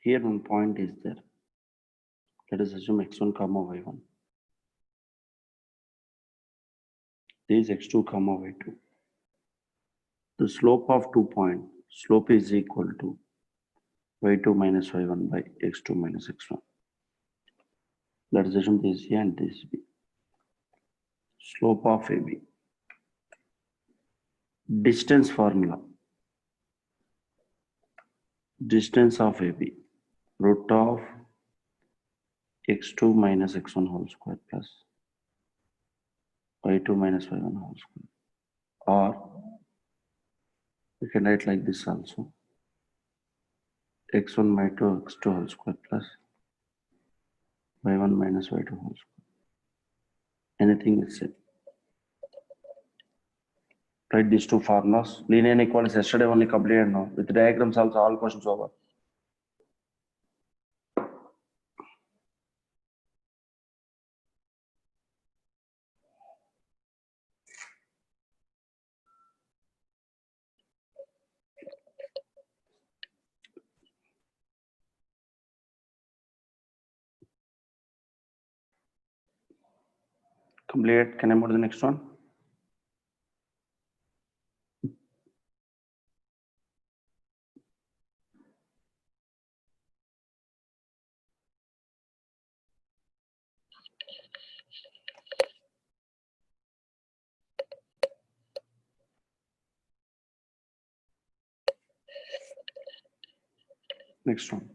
Here one point is there. Let us assume x1 comma y1. This is x2 comma y2. The slope of 2 points, slope is equal to y2 minus y1 by x2 minus x1. Let us assume this is A and this is B. Slope of AB. Distance formula. Distance of AB. Root of x2 minus x1 whole square plus y2 minus y1 whole square. Or we can write like this also. x1 minus x2 whole square plus y1 minus y2 whole square. Anything is same. Write these two formulas. Linear inequalities yesterday only completed now. With diagrams also all questions over. Complete. Can I move to the next one? Next one.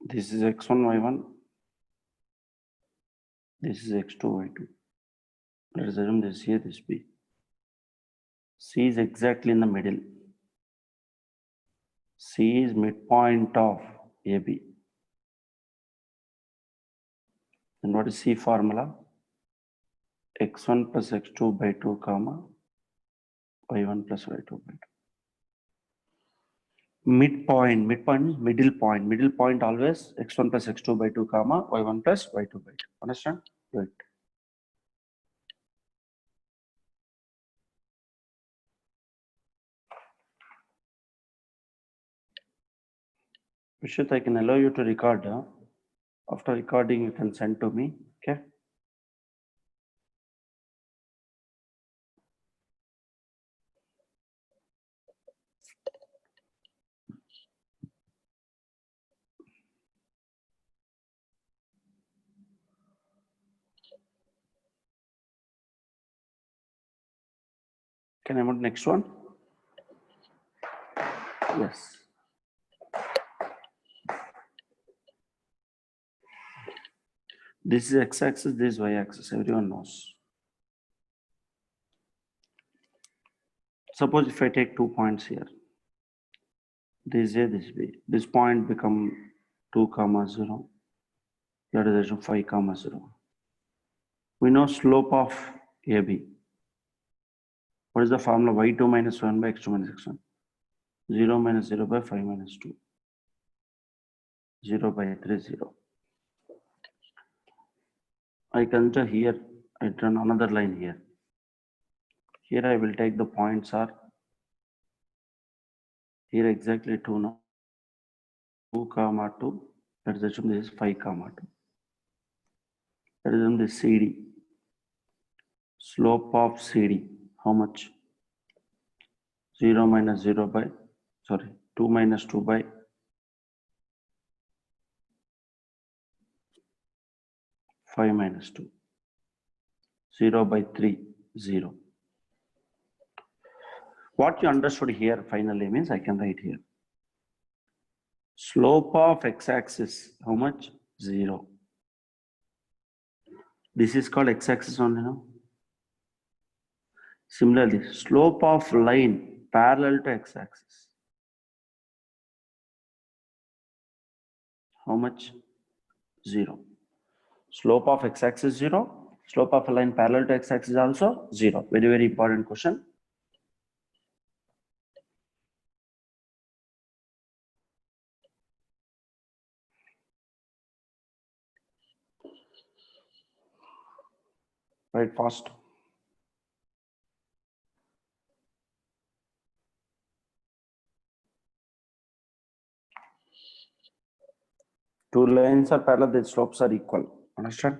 This is x1, y1. This is x2, y2. Let us assume this here, this B. C is exactly in the middle. C is midpoint of AB. And what is C formula? x1 plus x2 by 2 comma y1 plus y2 by 2. Midpoint means middle point. Middle point always x1 plus x2 by 2 comma y1 plus y2 by 2. Understand? Right. Vishit, I can allow you to record. After recording, you can send to me. Okay. Can I move to the next one? Yes. This is x-axis, this is y-axis. Everyone knows. Suppose if I take 2 points here, this A, this B, this point become 2 comma 0. Let us assume 5 comma 0. We know slope of AB. What is the formula? y2 minus 1 by x2 minus x1. 0 minus 0 by 5 minus 2. 0 by 3, 0. I consider here, I turn another line here. Here I will take the points are here exactly 2 now. 2 comma 2. Let's assume this is 5 comma 2. Let us assume this CD. Slope of CD. How much? 0 minus 0 by, sorry, 2 minus 2 by 5 minus 2. 0 by 3, 0. What you understood here finally means I can write here. Slope of x-axis, how much? 0. This is called x-axis only now. Similarly, slope of line parallel to x-axis. How much? 0. Slope of x-axis 0. Slope of a line parallel to x-axis also 0. Very, very important question. Write fast. Two lines are parallel, the slopes are equal. Understand?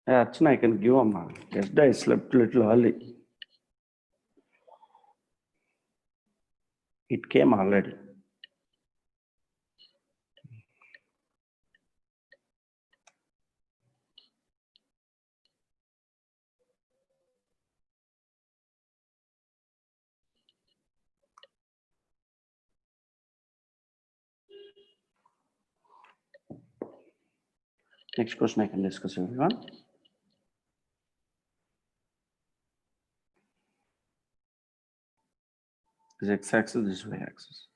Yeah, Archana, I can give them. Yesterday I slept a little early. It came already. Next question I can discuss, everyone. This x-axis, this y-axis.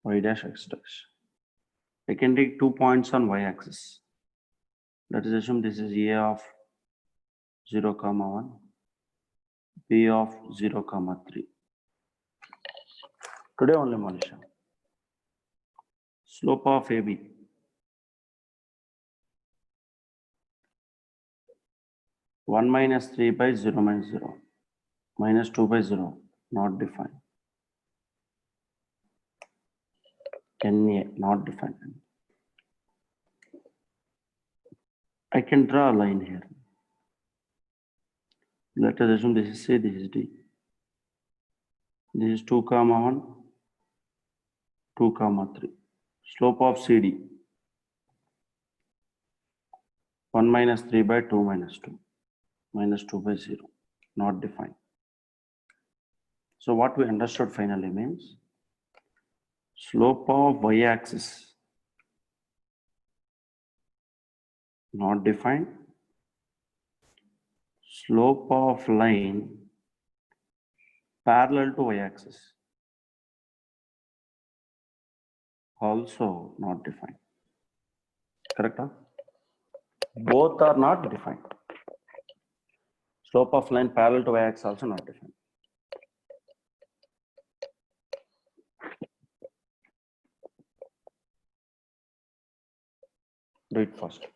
Y dash, x dash. I can take 2 points on y-axis. Let us assume this is A of 0, 1, B of 0, 3. Today only, Manisha. Slope of AB. One minus 3 by 0 minus 0. Minus 2 by 0. Not defined. NA, not defined. I can draw a line here. Let us assume this is C, this is D. This is 2, 1, 2, 3. Slope of CD. 1 minus 3 by 2 minus 2. Minus 2 by 0. Not defined. So what we understood finally means slope of y-axis not defined. Slope of line parallel to y-axis also not defined. Correct? Huh? Both are not defined. Slope of line parallel to y-axis also not defined. Do it first.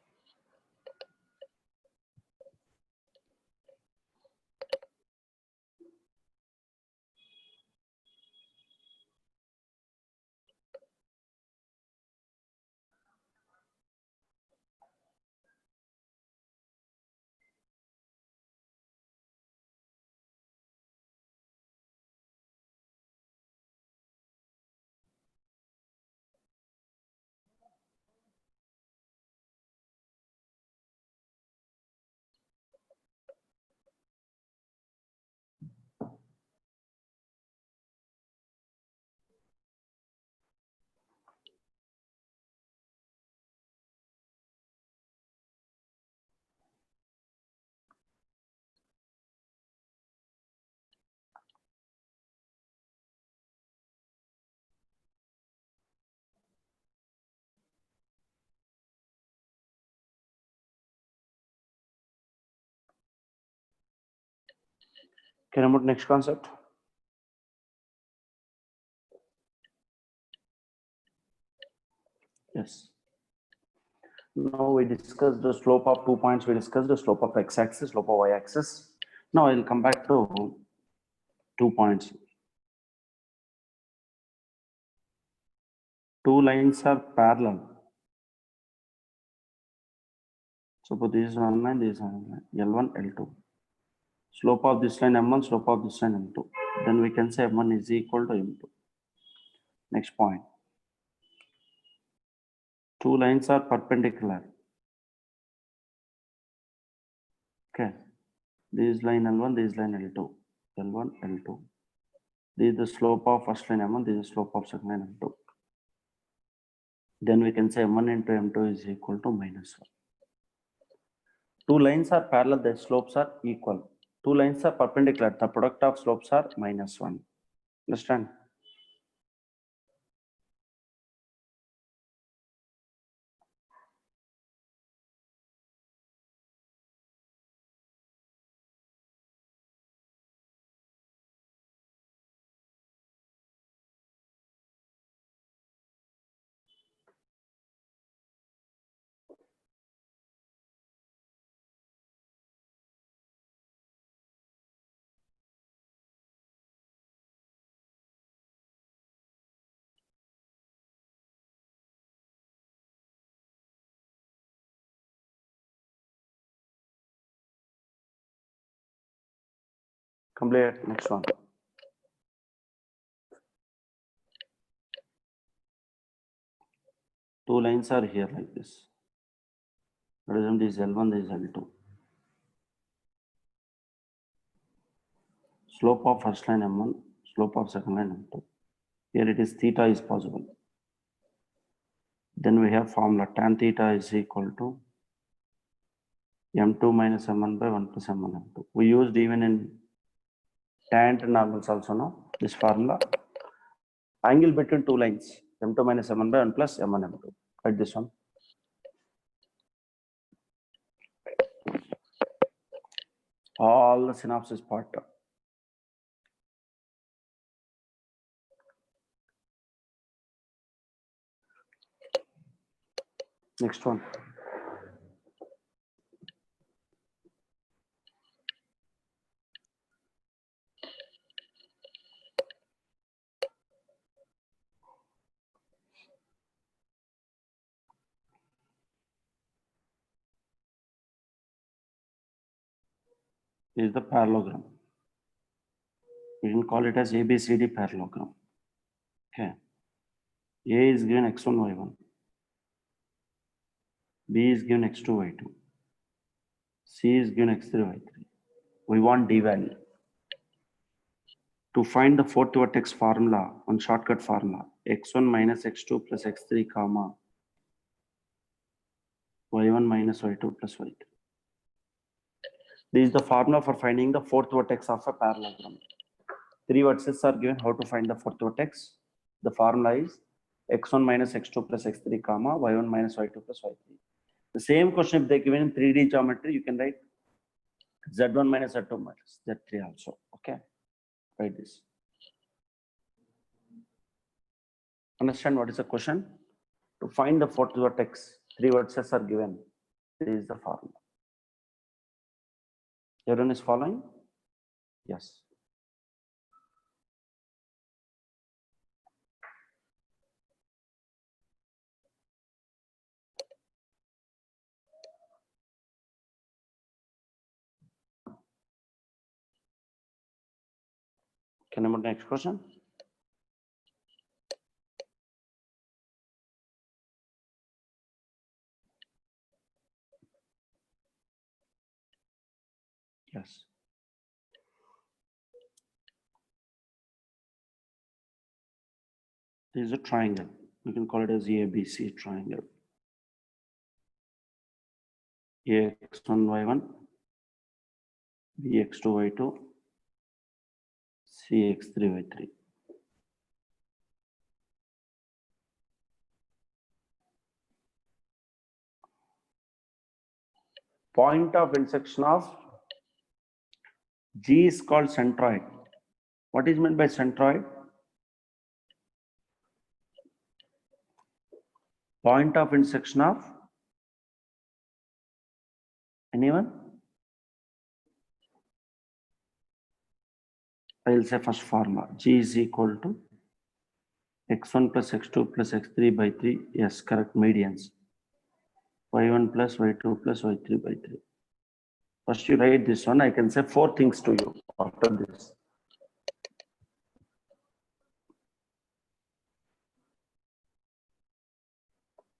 Can I move next concept? Yes. Now we discussed the slope of 2 points. We discussed the slope of x-axis, slope of y-axis. Now I will come back to 2 points. 2 lines are parallel. Suppose this is one line, this is one line. L1, L2. Slope of this line M1, slope of this line M2. Then we can say M1 is equal to M2. Next point. Two lines are perpendicular. Okay. This line L1, this line L2. L1, L2. This is the slope of first line M1, this is the slope of second line M2. Then we can say M1 into M2 is equal to -1. Two lines are parallel, their slopes are equal. Two lines are perpendicular, the product of slopes are -1. Understand? Complete. Next one. Two lines are here like this. Represent this L1, this L2. Slope of first line M1, slope of second line M2. Here it is theta is possible. Then we have formula tan theta is equal to M2 minus M1 by 1 plus M1 M2. We used even in tangent and normals also now this formula. Angle between two lines M2 minus M1 by 1 plus M1 M2. Write this one. All the synopsis part. Next one. Is the parallelogram. We can call it as ABCD parallelogram. Okay. A is given x1, y1. B is given x2, y2. C is given x3, y3. We want D value. To find the fourth vertex formula, one shortcut formula, x1 minus x2 plus x3 comma y1 minus y2 plus y3. This is the formula for finding the fourth vertex of a parallelogram. Three vertices are given. How to find the fourth vertex? The formula is x1 minus x2 plus x3 comma y1 minus y2 plus y3. The same question if they given in 3D geometry, you can write z1 minus z2 minus z3 also. Okay, write this. Understand what is the question? To find the fourth vertex, three vertices are given. This is the formula. Everyone is following? Yes. Can I move next question? Yes. This is a triangle. You can call it as ABC triangle. Ax1, y1, bx2, y2, cx3, y3. Point of intersection of G is called centroid. What is meant by centroid? Point of intersection of anyone? I will say first formula. G is equal to x1 plus x2 plus x3 by 3. Yes, correct, medians. y1 plus y2 plus y3 by 3. First you write this one. I can say four things to you after this.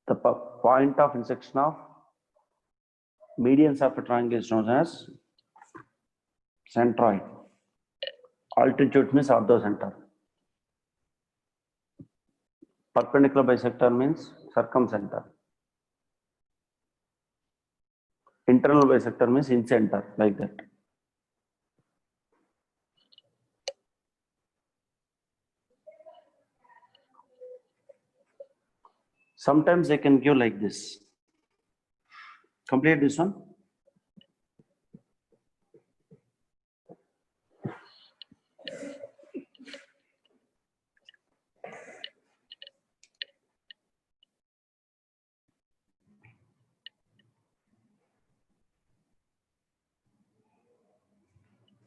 The point of intersection of medians of a triangle is known as centroid. Altitude means orthocenter. Perpendicular bisector means circumcenter. Internal bisector means incenter, like that. Sometimes they can give like this. Complete this one.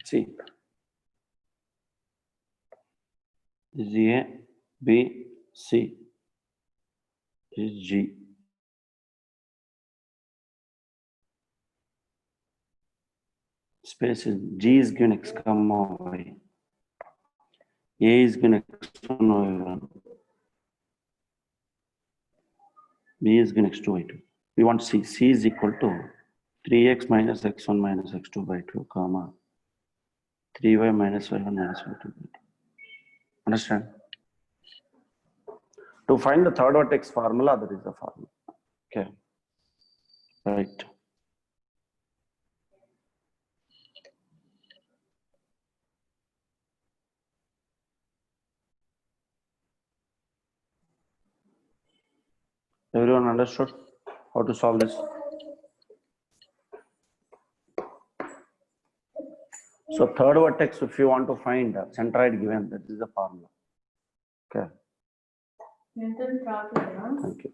See, this is A, B, C. This is G. Space is G is given X comma Y. A is given X1, Y1. B is given X2, Y2. We want C. C is equal to 3x minus x1 minus x2 by 2, comma 3y minus y1 minus y2 by 2. Understand? To find the third vertex formula, there is a formula. Okay. Right. Everyone understood how to solve this? So third vertex, if you want to find centroid given, that is the formula. Okay. Thank you.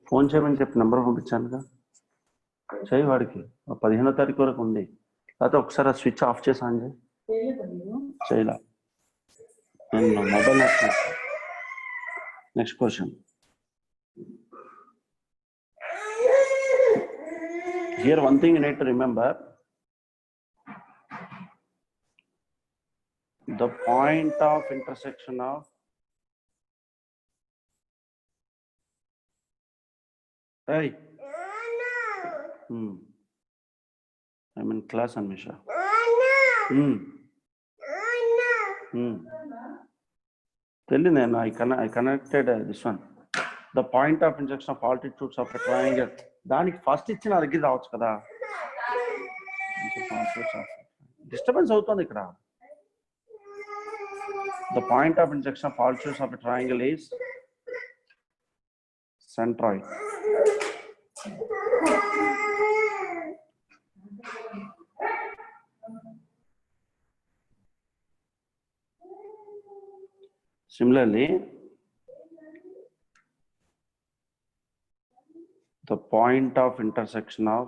Phone చేయమని చెప్పి number పంపించానుగా, చేయి వాడికి 15వ తారీఖు వరకు ఉంది. లేకపోతే ఒకసారి ఆ స్విచ్ ఆఫ్ చేసి ఆన్ చేయి. చేయలా నేను mobile. Next question. Here one thing you need to remember, the point of intersection of hey I'm in class, Anmisha. Tell you then I connected this one. The point of intersection of altitudes of a triangle. దానికి first ఇచ్చిన అడిగి రావచ్చు కదా. Disturbance అవుతుంది ఇక్కడ. The point of intersection of altitudes of a triangle is centroid. Similarly, the point of intersection of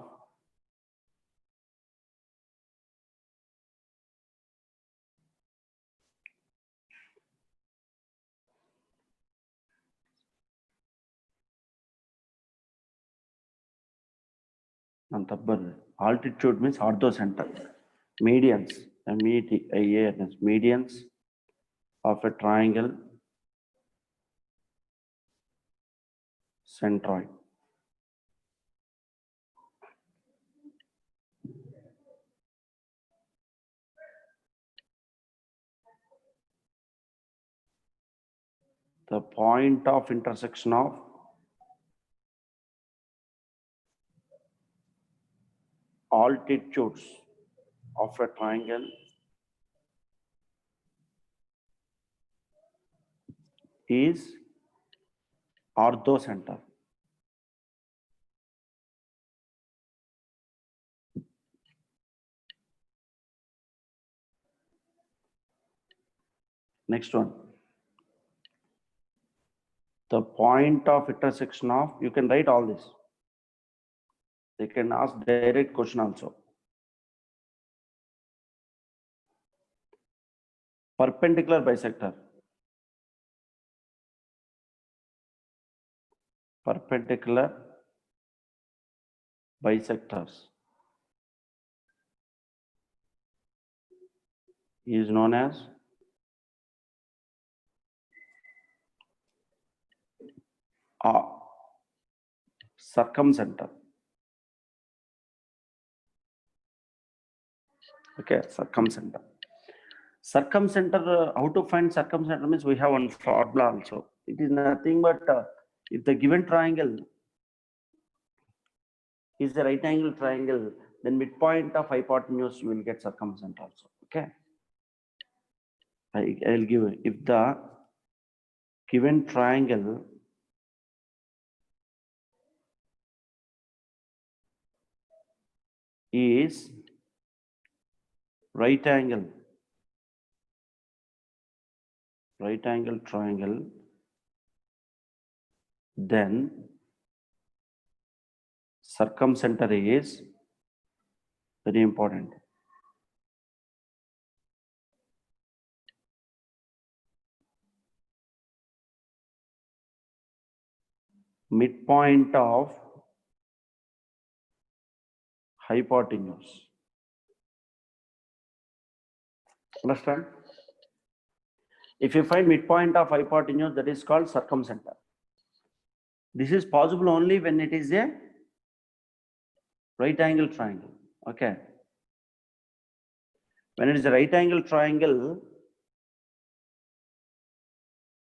altitude means orthocenter. Medians, MEDIANs, medians of a triangle centroid. The point of intersection of altitudes of a triangle is orthocenter. Next one. The point of intersection of, you can write all this. They can ask direct question also. Perpendicular bisector. Perpendicular bisectors is known as circumcenter. Okay, circumcenter. Circumcenter, how to find circumcenter means we have one formula also. It is nothing but if the given triangle is a right angle triangle, then midpoint of hypotenuse you will get circumcenter also. Okay, I will give it. If the given triangle is right angle triangle, then circumcenter is very important. Midpoint of hypotenuse. Understand? If you find midpoint of hypotenuse, that is called circumcenter. This is possible only when it is a right angle triangle. Okay. When it is a right angle triangle,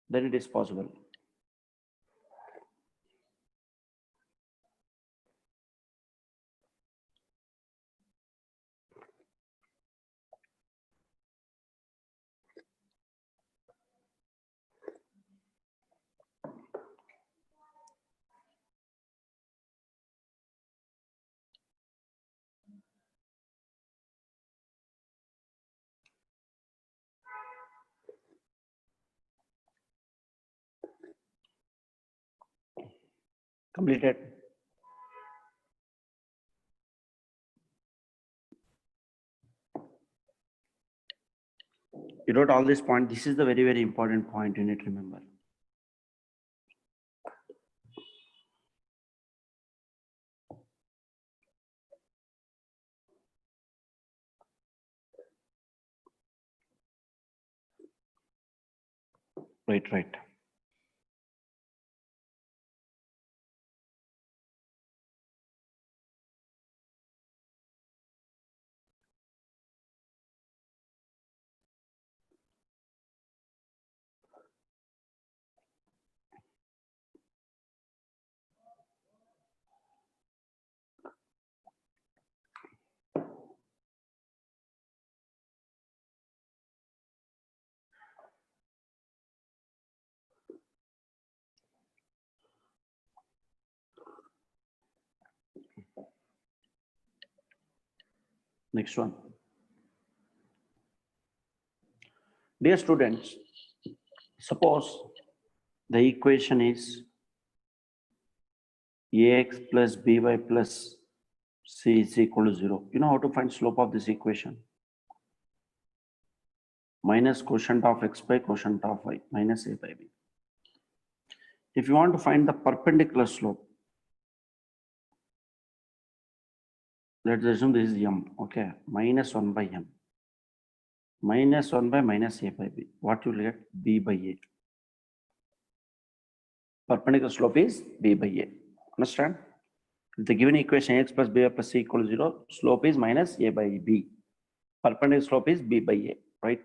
then it is possible. Completed. You wrote all this point. This is the very, very important point you need to remember. Right. Next one. Dear students, suppose the equation is ax plus by plus c is equal to 0. You know how to find slope of this equation? Minus quotient of x by quotient of y minus a by b. If you want to find the perpendicular slope, let's assume this is m. Okay, minus 1 by m. Minus 1 by minus a by b. What you will get? B by a. Perpendicular slope is b by a. Understand? If the given equation x plus b plus c equal to 0, slope is minus a by b. Perpendicular slope is b by a, right?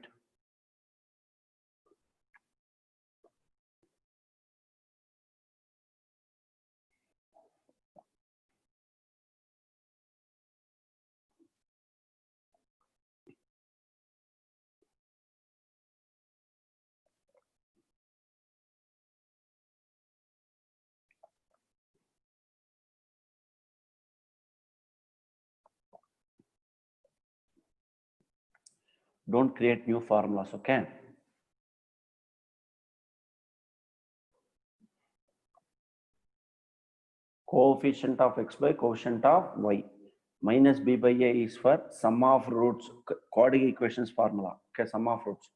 Don't create new formulas, okay? Coefficient of x by quotient of y minus b by a is for sum of roots, quadratic equations formula. Okay, sum of roots.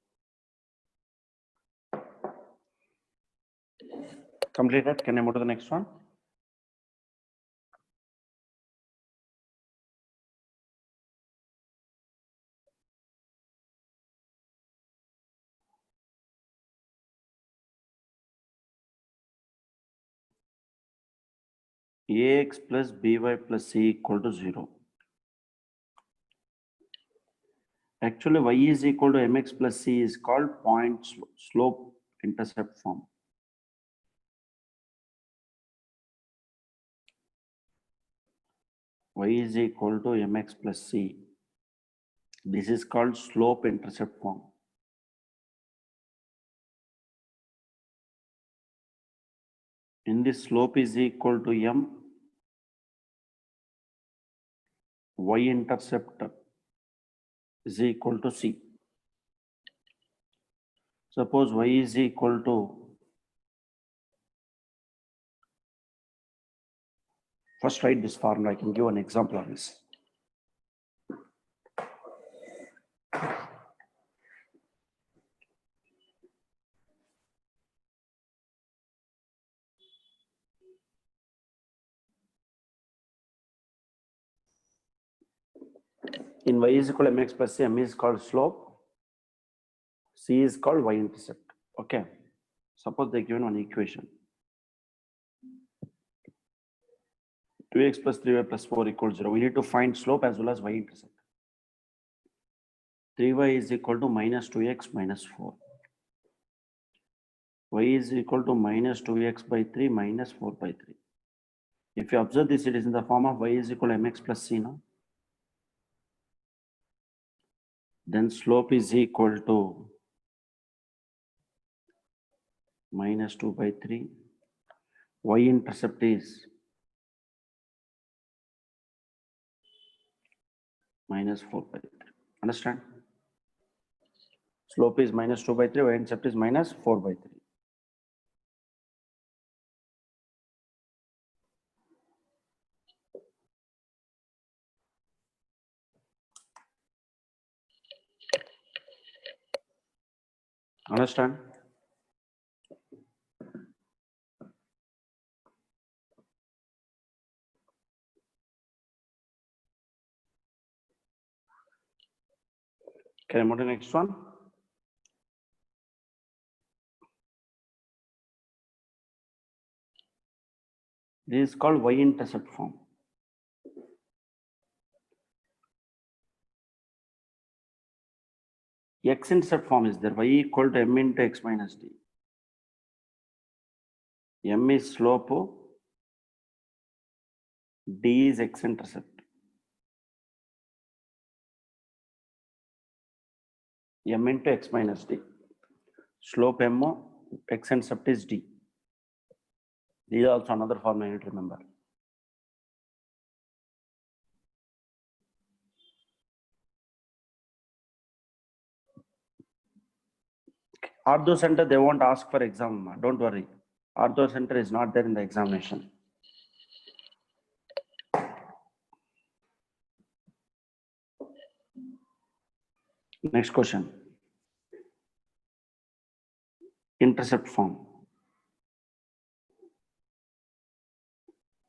Completed. Can I move to the next one? ax plus by plus c equal to 0. Actually, y is equal to mx plus c is called point slope intercept form. Y is equal to mx plus c. This is called slope intercept form. In this, slope is equal to m, y-intercept is equal to c. Suppose y is equal to, first write this formula. I can give an example of this. In y is equal to mx plus c, m is called slope, c is called y-intercept. Okay. Suppose they given one equation. 2x plus 3y plus 4 equals 0. We need to find slope as well as y-intercept. 3y is equal to minus 2x minus 4. Y is equal to minus 2x by 3 minus 4 by 3. If you observe this, it is in the form of y is equal to mx plus c, no? Then slope is equal to minus 2 by 3. Y-intercept is minus 4 by 3. Understand? Slope is minus 2 by 3, y-intercept is minus 4 by 3. Understand? Can I move to the next one? This is called y-intercept form. X-intercept form is there, y equal to m into x minus d. M is slope, d is x-intercept. M into x minus d. Slope m, x-intercept is d. This is also another form I need to remember. Ortho center, they won't ask for exam, don't worry. Ortho center is not there in the examination. Next question. Intercept form.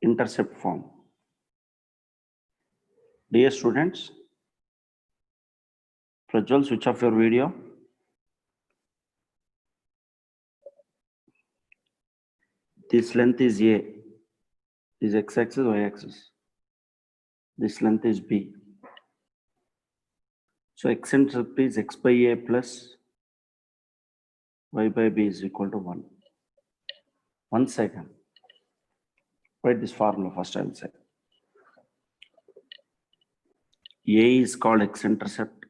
Intercept form. Dear students, Prajwal, switch off your video. This length is A. This x-axis, y-axis. This length is B. So x-intercept is x by A plus y by B is equal to 1. 1 second. Write this formula first, I will say. A is called x-intercept.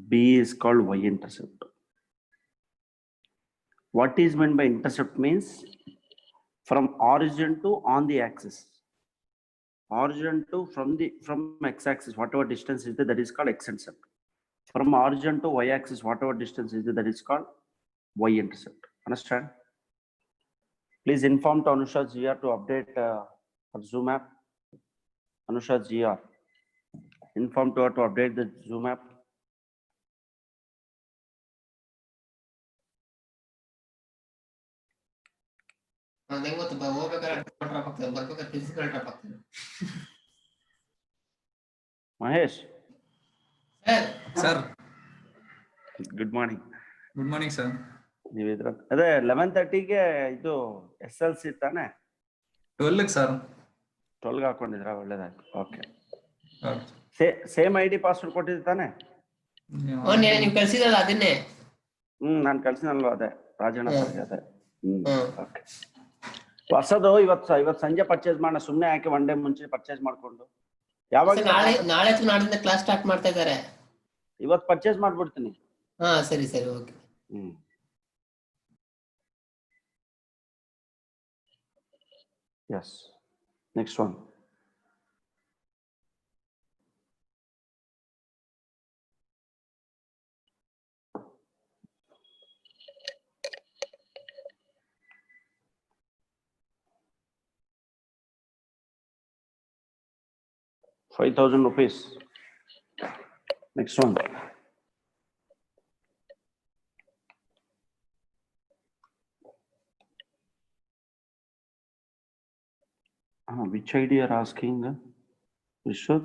B is called y-intercept. What is meant by intercept means from origin to on the axis. Origin to from x-axis, whatever distance is there, that is called x-intercept. From origin to y-axis, whatever distance is there, that is called y-intercept. Understand? Please inform to Anusha GR to update her Zoom app. Anusha GR. Inform to her to update the Zoom app. Mahesh. Sir. Good morning. Good morning, sir. ನೀವು ಇದ್ರ ಅದೇ 11:30ಗೆ ಇದು SLC ತಾನೆ 12 sir 12 ಹಾಕೊಂಡಿದ್ರ ಒಳ್ಳೇದಾಯ್ತು okay ಹೌದು same ID password ಕೊಟ್ಟಿದ್ದೆ ತಾನೆ ನೀವು ಕಳ್ಸಿದಲ್ಲ ಅದನ್ನೇ ನಾನು ಕಳ್ಸಿನಲ್ವಾ ಅದೇ ರಾಜಣ್ಣ ಸರ್ಗೆ ಅದೇ ಓಕೆ ಹೊಸದು ಇವತ್ತು ಸಂಜೆ ಪರ್ಚೇಸ್ ಮಾಡೋಣ ಸುಮ್ಮನೆ ಯಾಕೆ ಒನ್ ಡೇ ಮುಂಚೆ ಪರ್ಚೇಸ್ ಮಾಡ್ಕೊಂಡು ಯಾವಾಗ ನಾಳೆ ನಾಡಿಂದ ಕ್ಲಾಸ್ ಸ್ಟಾರ್ಟ್ ಮಾಡ್ತಾ ಇದ್ದಾರೆ ಇವತ್ತು ಪರ್ಚೇಸ್ ಮಾಡ್ಬಿಡ್ತೀನಿ ಸರಿ ಸರಿ okay Yes. Next one. ₹5,000. Next one. Which ID you are asking, Vishwat?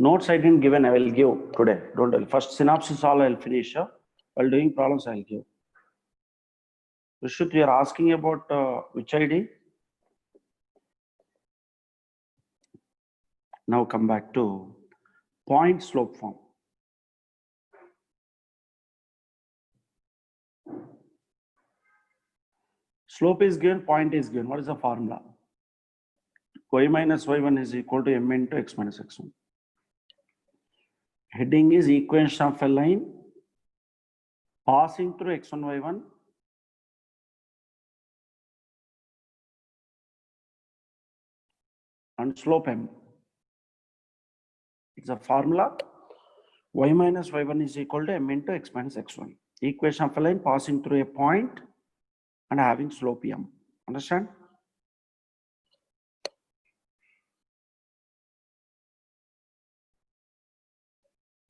Notes I didn't given, I will give today. Don't tell. First synopsis all I will finish. While doing problems I will give. Vishwat, you are asking about which ID? Now come back to point slope form. Slope is given, point is given. What is the formula? Y minus y1 is equal to m into x minus x1. Heading is equation of a line passing through x1, y1 and slope m. It's a formula. Y minus y1 is equal to m into x minus x1. Equation of a line passing through a point and having slope m. Understand?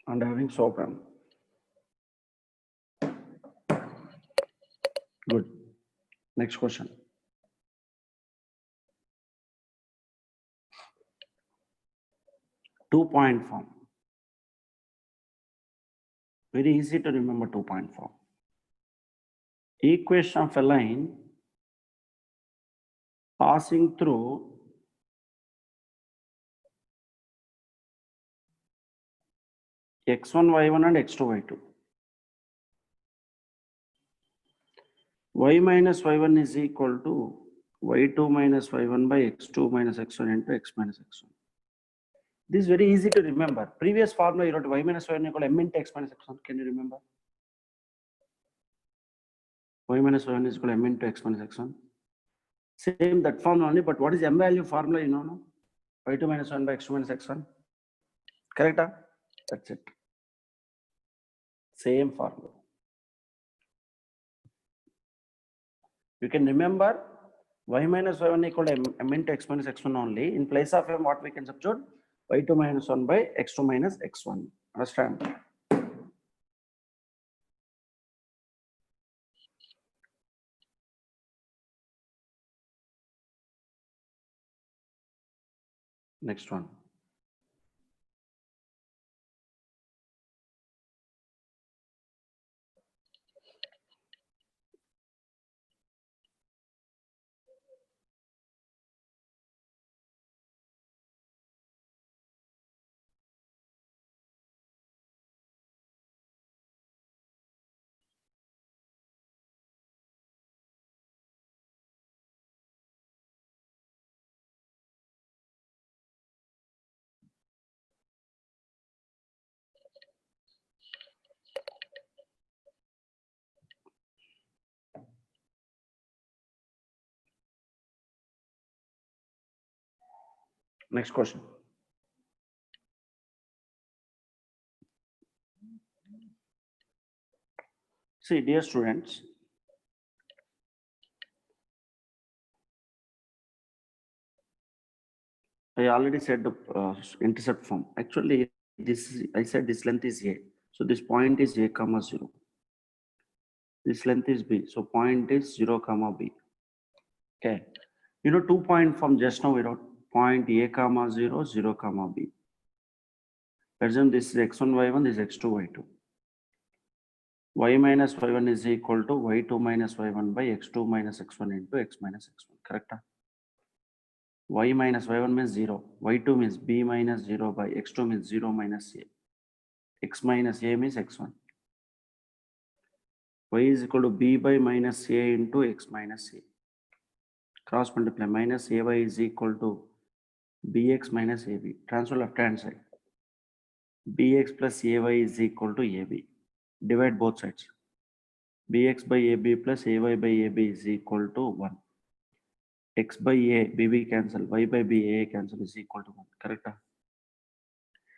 And having slope m. Good. Next question. Two-point form. Very easy to remember two-point form. Equation of a line passing through x1, y1 and x2, y2. Y minus y1 is equal to y2 minus y1 by x2 minus x1 into x minus x1. This is very easy to remember. Previous formula you wrote y minus y1 equal to m into x minus x1. Can you remember? Y minus y1 is equal to m into x minus x1. Same that formula only, but what is m value formula? You know, no? Y2 minus 1 by x2 minus x1. Correct? That's it. Same formula. You can remember y minus y1 equal to m into x minus x1 only. In place of m, what we can substitute? Y2 minus 1 by x2 minus x1. Understand? Next one. Next question. See, dear students, I already said the intercept form. Actually, I said this length is A. So this point is A comma 0. This length is B. So point is 0 comma B. Okay. You know, 2-point form just now we wrote point A comma 0, 0 comma B. Assume this is x1, y1, this is x2, y2. y minus y1 is equal to y2 minus y1 by x2 minus x1 into x minus x1. Correct? Y minus y1 means 0. Y2 means b minus 0 by x2 means 0 minus a. X minus a means x1. Y is equal to b by minus a into x minus a. Cross multiply. Minus ay is equal to bx minus ab. Transfer left hand side. Bx plus ay is equal to ab. Divide both sides. Bx by ab plus ay by ab is equal to 1. X by a, bb cancel. Y by b, a cancel is equal to 1. Correct?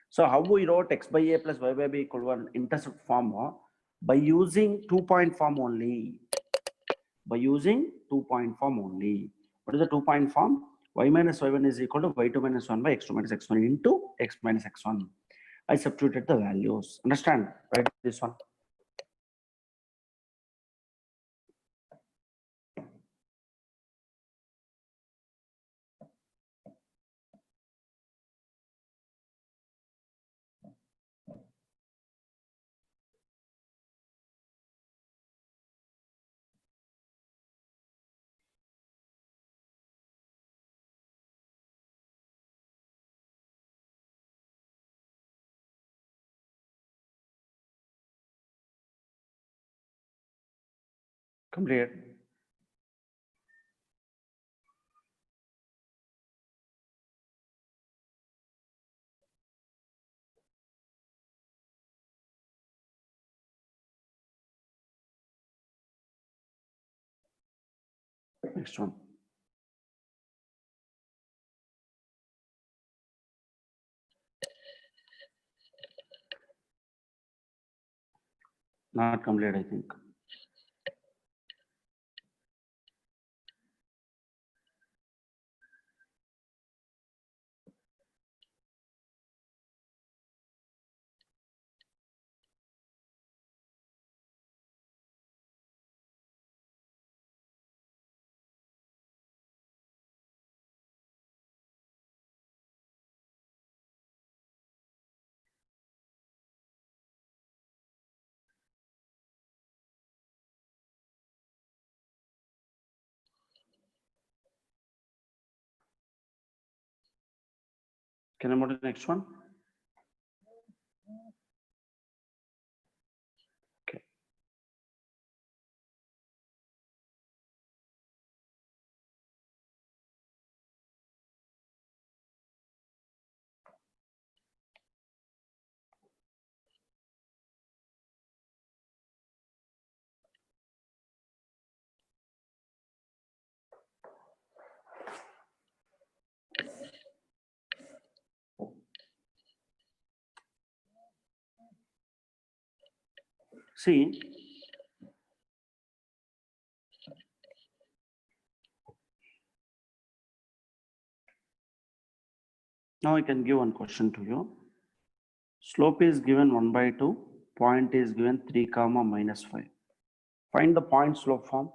So how we wrote x by a plus y by b equal to 1 intercept form? By using 2-point form only. By using 2-point form only. What is the 2-point form? Y minus y1 is equal to y2 minus 1 by x2 minus x1 into x minus x1. I substituted the values. Understand? Write this one. Complete. Next one. Not complete, I think. Can I move to the next one? Okay. See, now I can give one question to you. Slope is given 1 by 2, point is given 3 comma minus 5. Find the point slope form.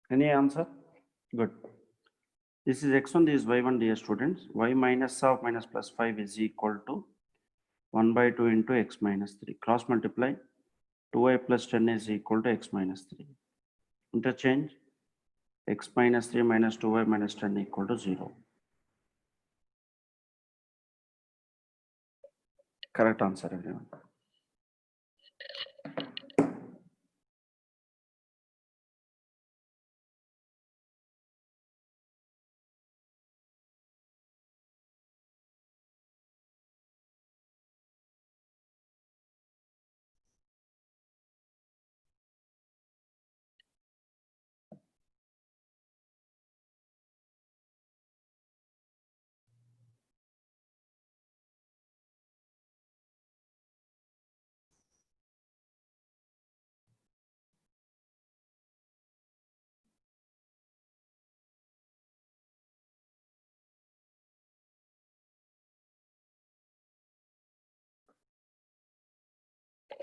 Any answer? Good. This is x1, this is y1, dear students. Y minus of minus plus 5 is equal to 1 by 2 into x minus 3. Cross multiply. 2y plus 10 is equal to x minus 3. Interchange. X minus 3 minus 2y minus 10 equal to 0. Correct answer, everyone.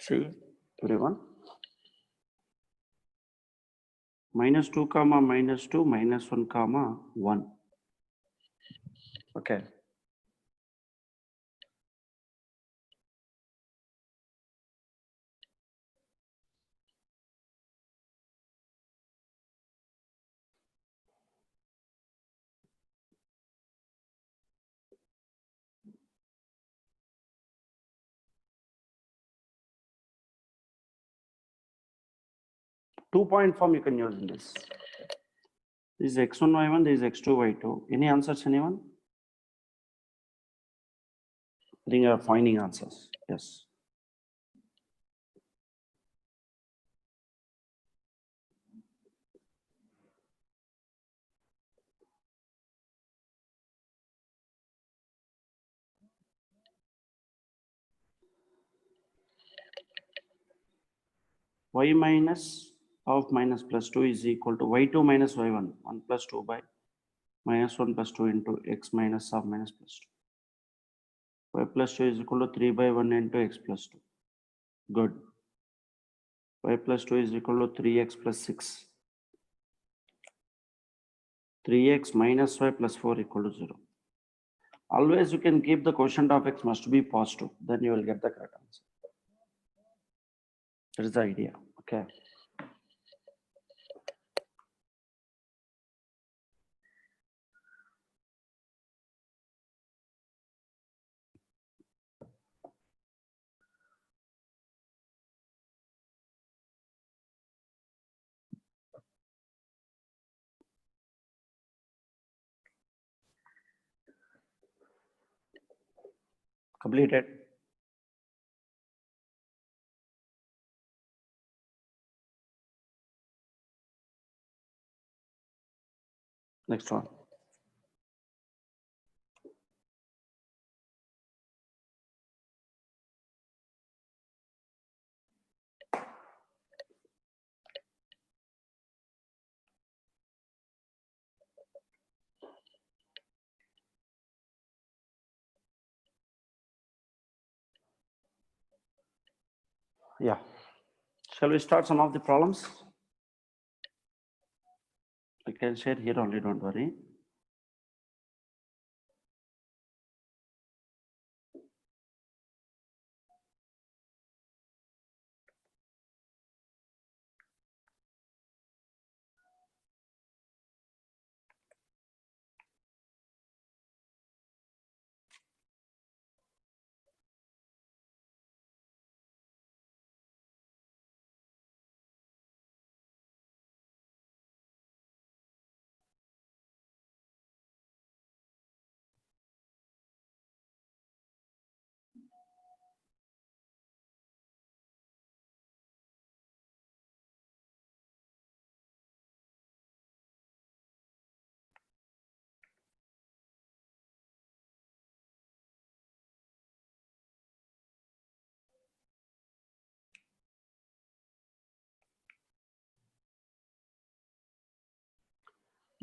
See, everyone. -2 comma -2 -1 comma 1. Okay. Two-point form you can use in this. This is x1, y1, this is x2, y2. Any answers, anyone? I think you are finding answers. Yes. Y minus of minus plus 2 is equal to y2 minus y1, 1 plus 2 by minus 1 plus 2 into x minus of minus plus 2. Y plus 2 is equal to 3 by 1 into x plus 2. Good. Y plus 2 is equal to 3x plus 6. 3x minus y plus 4 equal to 0. Always you can keep the quotient of x must be positive. Then you will get the correct answer. That is the idea. Okay. Completed. Next one. Yeah. Shall we start some of the problems? I can share here only, don't worry.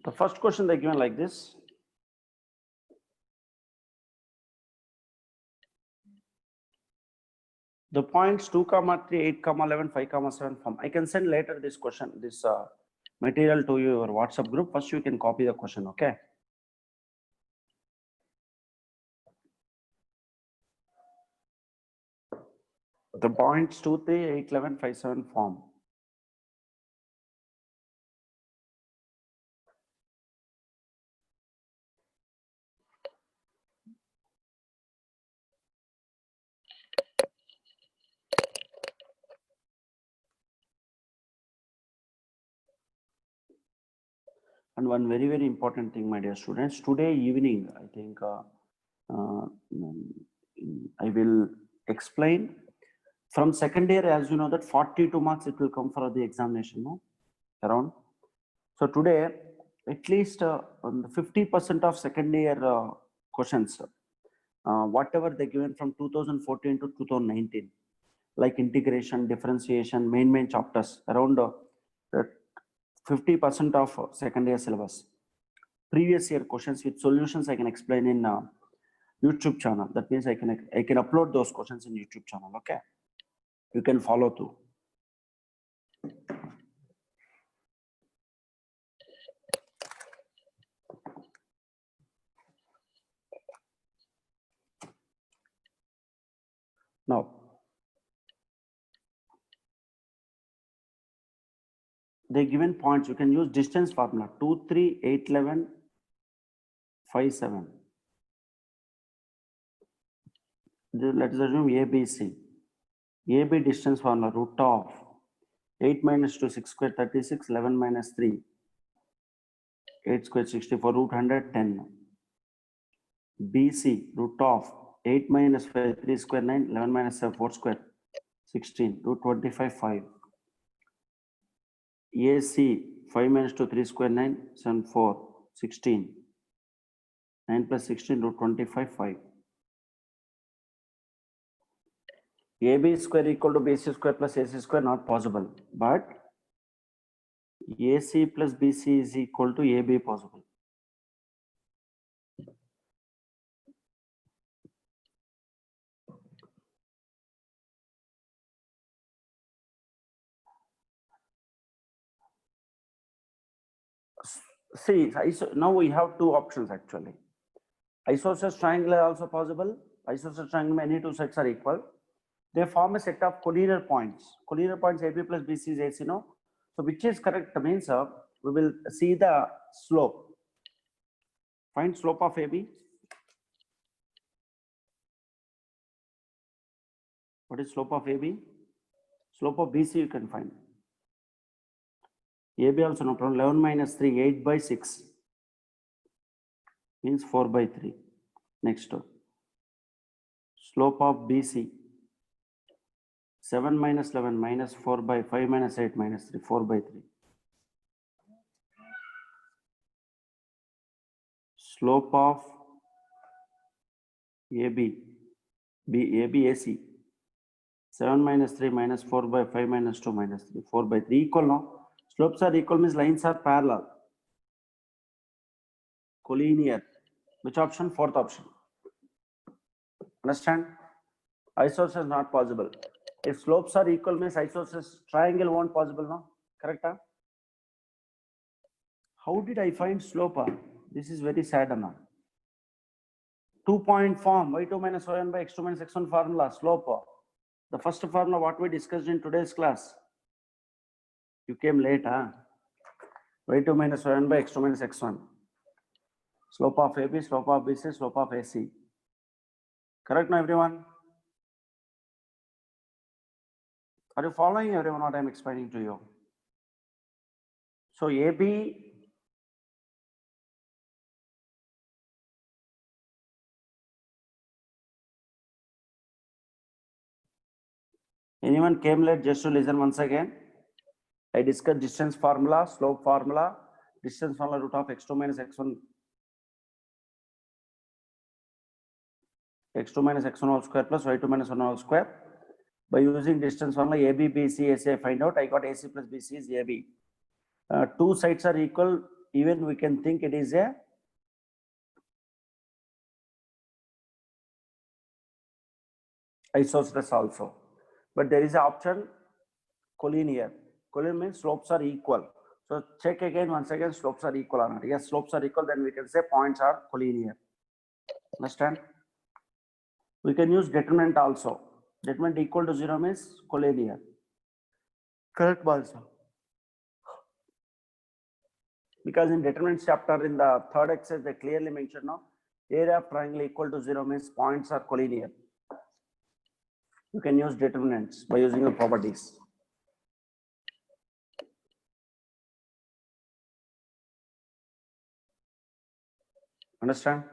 The first question they given like this. The points 2 comma 3, 8 comma 11, 5 comma 7 form. I can send later this question, this material to your WhatsApp group. First you can copy the question, okay? The points 2, 3, 8, 11, 5, 7 form. And one very, very important thing, my dear students, today evening, I think I will explain from second year, as you know that 42 marks it will come for the examination, no? Around. So today, at least 50% of second year questions, whatever they given from 2014 to 2019, like integration, differentiation, main chapters, around 50% of second year syllabus. Previous year questions with solutions I can explain in YouTube channel. That means I can upload those questions in YouTube channel. Okay. You can follow through. Now, they given points, you can use distance formula 2, 3, 8, 11, 5, 7. Let us assume ABC. AB distance formula root of 8 minus 2, 6 square 36, 11 minus 3, 8 square 64, root 100, 10. BC root of 8 minus 5, 3 square 9, 11 minus 7, 4 square 16, root 25, 5. AC 5 minus 2, 3 square 9, 7, 4, 16. 9 plus 16, root 25, 5. AB square equal to BC square plus AC square, not possible. But AC plus BC is equal to AB possible. See, now we have two options actually. Isosceles triangle are also possible. Isosceles triangle, any two sets are equal. They form a set of collinear points. Collinear points AB plus BC is AC, no? So which is correct means we will see the slope. Find slope of AB. What is slope of AB? Slope of BC you can find. AB also no problem. 11 minus 3, 8 by 6 means 4 by 3. Next, slope of BC 7 minus 11 minus 4 by 5 minus 8 minus 3, 4 by 3. Slope of AB, AC 7 minus 3 minus 4 by 5 minus 2 minus 3, 4 by 3 equal, no? Slopes are equal means lines are parallel. Collinear. Which option? Fourth option. Understand? Isosceles not possible. If slopes are equal means isosceles triangle won't possible, no? Correct? Huh? How did I find slope? This is very sad, no? 2-point form, y2 minus y1 by x2 minus x1 formula, slope. The first formula what we discussed in today's class. You came late, huh? y2 minus y1 by x2 minus x1. Slope of AB, slope of BC, slope of AC. Correct now, everyone? Are you following everyone what I am explaining to you? So AB anyone came late, just to listen once again. I discussed distance formula, slope formula, distance formula root of x2 minus x1, x2 minus x1 whole square plus y2 minus 1 whole square. By using distance formula AB, BC, AC, I find out I got AC plus BC is AB. Two sides are equal, even we can think it is a isosceles also. But there is an option collinear. Collinear means slopes are equal. So check again once again slopes are equal or not. Yes, slopes are equal, then we can say points are collinear. Understand? We can use determinant also. Determinant equal to 0 means collinear. Correct also. Because in determinants chapter in the third exercise they clearly mentioned now area of triangle equal to 0 means points are collinear. You can use determinants by using the properties. Understand?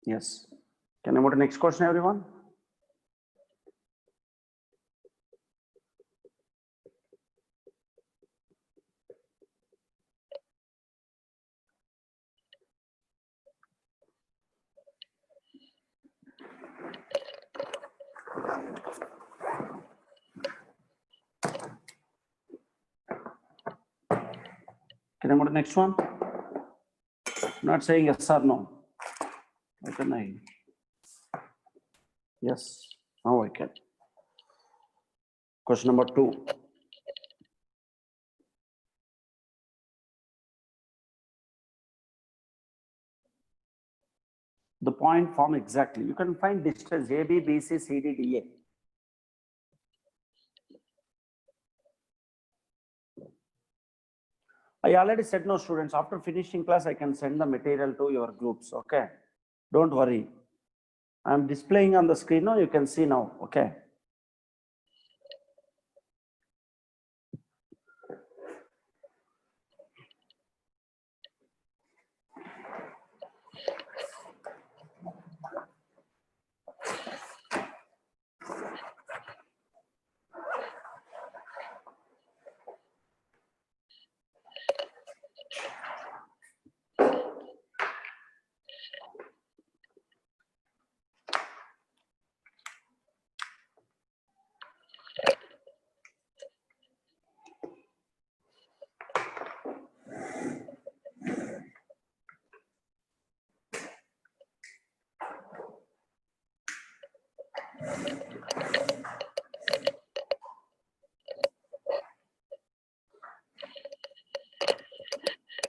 Yes. Can I move to the next question, everyone? Can I go to the next one? I'm not saying yes or no. How can I? Yes, now I can. Question number 2. The point form exactly. You can find distance AB, BC, CD, DA. I already said no, students. After finishing class, I can send the material to your groups. Okay. Don't worry. I'm displaying on the screen now. You can see now. Okay.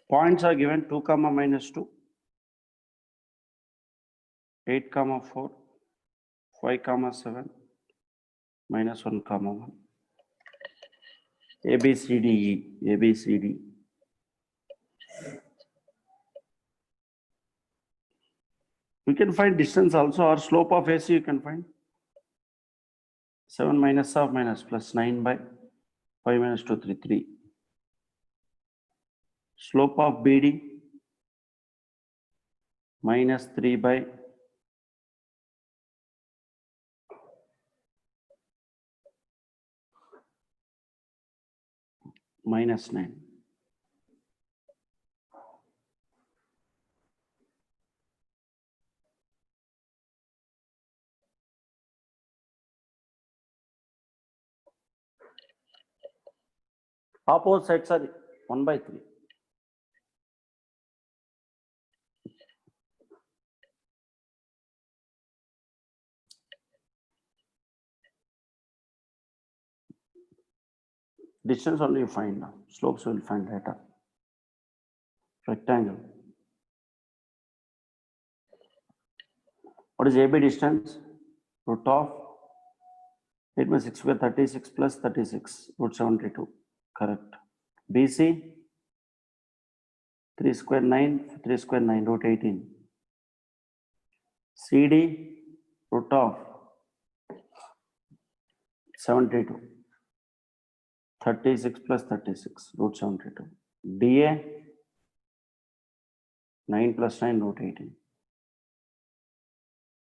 Points are given 2 comma minus 2, 8 comma 4, 5 comma 7, minus 1 comma 1. A, B, C, D, E, A, B, C, D. We can find distance also, or slope of AC you can find. 7 minus half minus plus 9 by 5 minus 2, 3, 3. Slope of BD minus 3 by minus 9. Opposite sides are 1 by 3. Distance only you find now. Slopes will find later. Rectangle. What is AB distance? Root of 8 by 6 square 36 plus 36 root 72. Correct. BC 3 square 9, 3 square 9 root 18. CD root of 72. 36 plus 36 root 72. DA 9 plus 9 root 18.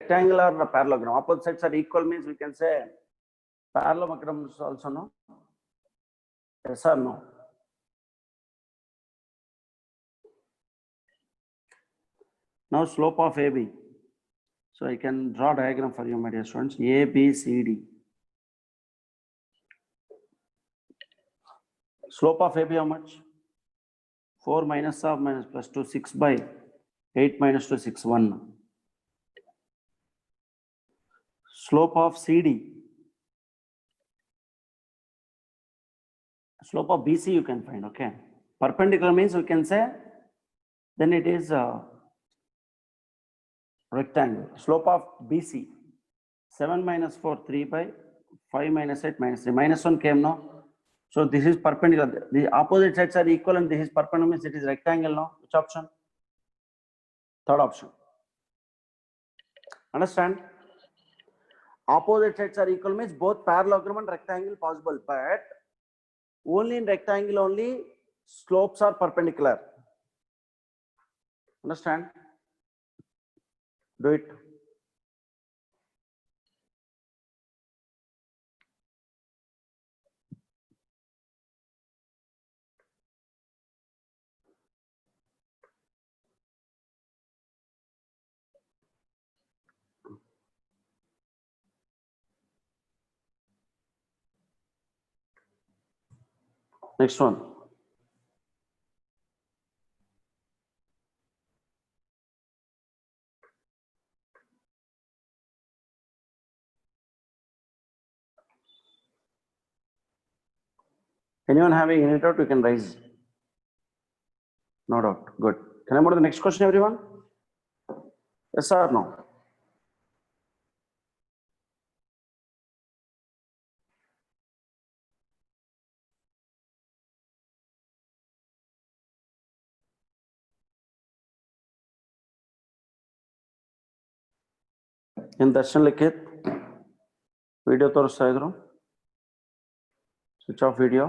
Rectangular or parallelogram. Opposite sides are equal means we can say parallelogram is also no. Yes or no? Now slope of AB. So I can draw diagram for you, my dear students. A, B, C, D. Slope of AB how much? 4 minus half minus plus 2, 6 by 8 minus 2, 6, 1. Slope of CD. Slope of BC you can find, okay. Perpendicular means we can say, then it is rectangle. Slope of BC. 7 minus 4, 3 by 5 minus 8 minus 3. Minus 1 came now. So this is perpendicular. The opposite sides are equal and this is perpendicular means it is rectangle now. Which option? Third option. Understand? Opposite sides are equal means both parallelogram and rectangle possible, but only in rectangle only slopes are perpendicular. Understand? Do it. Next one. Anyone having any doubt, you can raise. No doubt. Good. Can I move to the next question, everyone? Yes or no? In Darshan Likit, video ತೋರಿಸ್ತಾ ಇದ್ರು. Switch off video.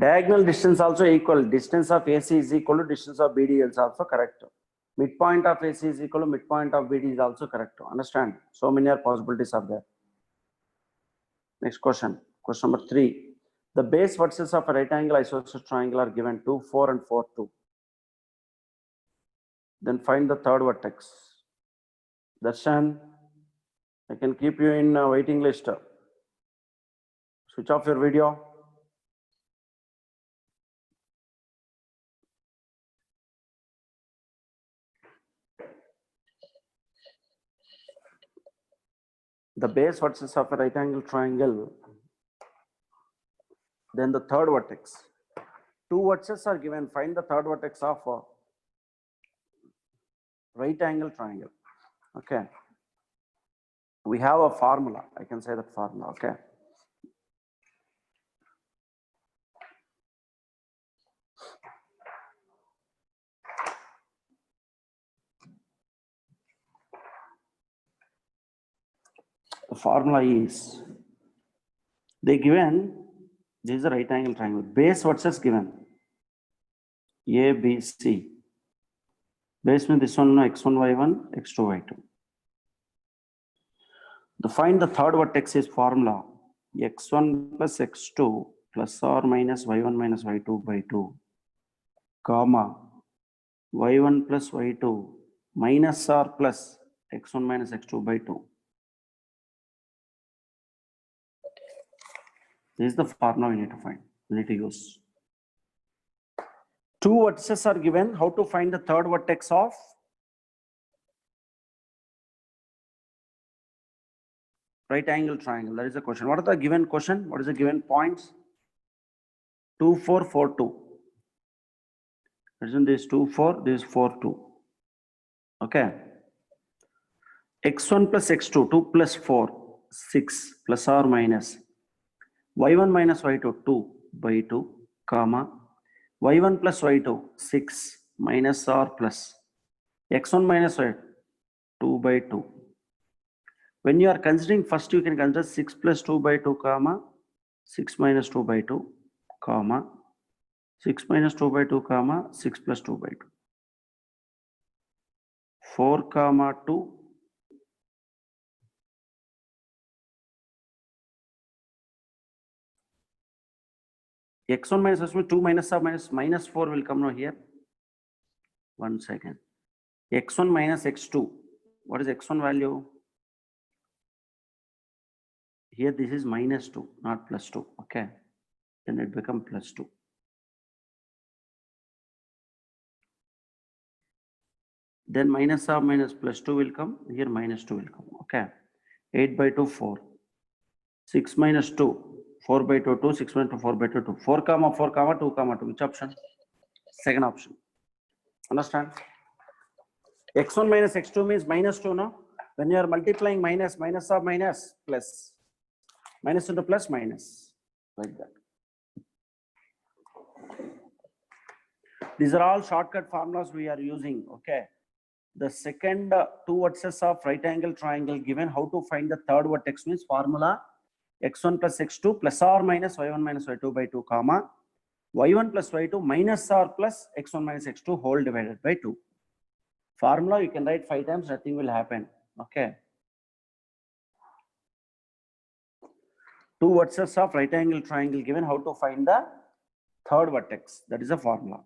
Diagonal distance also equal. Distance of AC is equal to distance of BD is also correct. Midpoint of AC is equal to midpoint of BD is also correct. Understand? So many are possibilities are there. Next question. Question number 3. The base vertices of a right angle isosceles triangle are given 2, 4 and 4, 2. Then find the third vertex. Darshan, I can keep you in waiting list. Switch off your video. The base vertices of a right angle triangle, then the third vertex. 2 vertices are given. Find the third vertex of a right angle triangle. Okay. We have a formula. I can say that formula. Okay. The formula is, they given, this is a right angle triangle. Base versus given A, B, C. Base means this one, x1, y1, x2, y2. To find the third vertex is formula x1 plus x2 plus or minus y1 minus y2 by 2, comma y1 plus y2 minus or plus x1 minus x2 by 2. This is the formula we need to find. We need to use. 2 vertices are given. How to find the third vertex of right angle triangle? That is the question. What are the given question? What is the given points? 2, 4, 4, 2. Listen, this 2, 4, this 4, 2. Okay. x1 plus x2, 2 plus 4, 6 plus or minus y1 minus y2, 2 by 2, comma y1 plus y2, 6 minus or plus x1 minus y2, 2 by 2. When you are considering, first you can consider 6 plus 2 by 2, comma 6 minus 2 by 2, comma 6 minus 2 by 2, comma 6 plus 2 by 2. 4, comma 2. x1 minus x1, 2 minus or minus 4 will come now here. 1 second. x1 minus x2. What is x1 value? Here this is minus 2, not plus 2. Okay. Then it becomes plus 2. Then minus or minus plus 2 will come. Here minus 2 will come. Okay. 8 by 2, 4. 6 minus 2. 4 by 2, 2. 6 minus 2, 4 by 2, 2. 4 comma 4 comma 2 comma 2. Which option? Second option. Understand? x1 minus x2 means minus 2, no? When you are multiplying minus or minus plus. Minus into plus minus. Like that. These are all shortcut formulas we are using. Okay. The second 2 vertices of right angle triangle given, how to find the third vertex means formula x1 plus x2 plus or minus y1 minus y2 by 2, comma y1 plus y2 minus or plus x1 minus x2 whole divided by 2. Formula you can write 5 times, nothing will happen. Okay. 2 vertices of right angle triangle given, how to find the third vertex. That is a formula.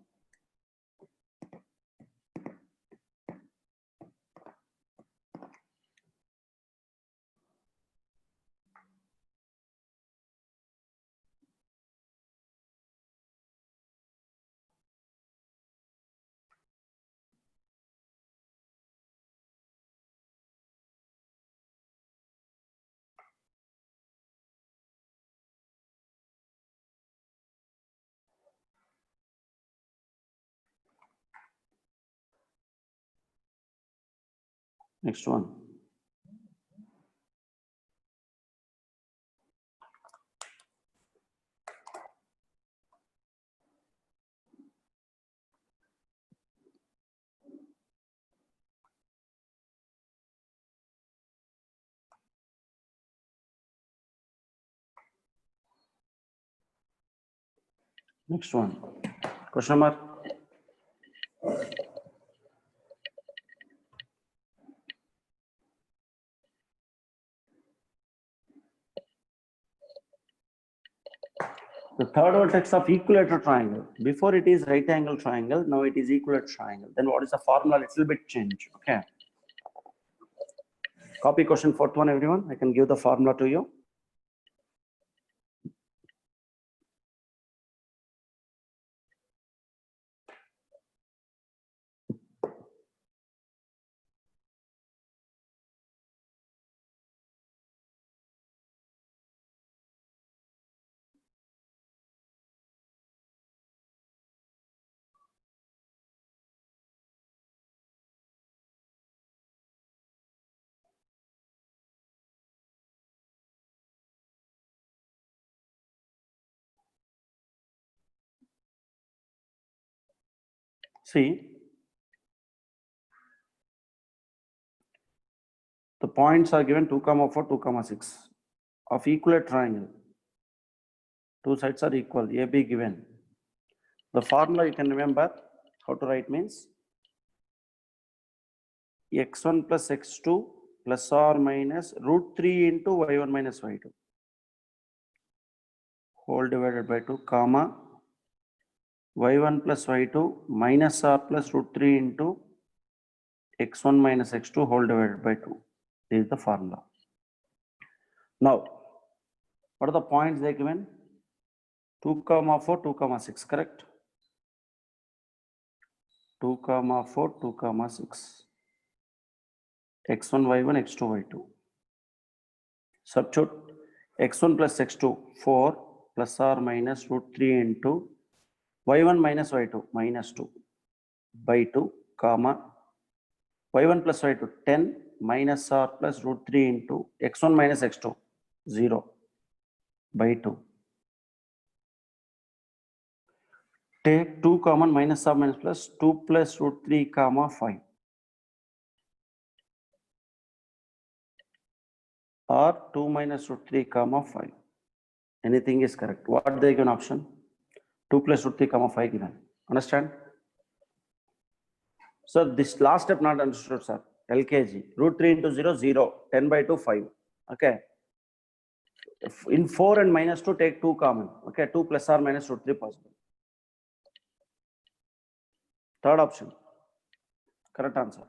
Next one. Next one. Question mark. The third vertex of equilateral triangle. Before it is right angle triangle, now it is equilateral triangle. Then what is the formula? Little bit change. Okay. Copy question fourth one, everyone. I can give the formula to you. See, the points are given 2, 4, 2, 6 of equilateral triangle. Two sides are equal, AB given. The formula you can remember how to write means x1 plus x2 plus or minus root 3 into y1 minus y2 whole divided by 2 comma y1 plus y2 minus or plus root 3 into x1 minus x2 whole divided by 2. This is the formula. Now, what are the points they given? 2, 4, 2, 6, correct? 2, 4, 2, 6. x1, y1, x2, y2. Substitute x1 plus x2, 4 plus or minus root 3 into y1 minus y2, minus 2 by 2, comma y1 plus y2, 10 minus or plus root 3 into x1 minus x2, 0 by 2. Take 2 common, minus or minus plus 2 plus root 3 comma 5. Or 2 minus root 3 comma 5. Anything is correct. What they given option? 2 plus root 3 comma 5 given. Understand? So this last step not understood, sir. LKG. Root 3 into 0, 0. 10 by 2, 5. Okay. In 4 and minus 2, take 2 common. Okay. 2 plus or minus root 3 possible. Third option. Correct answer.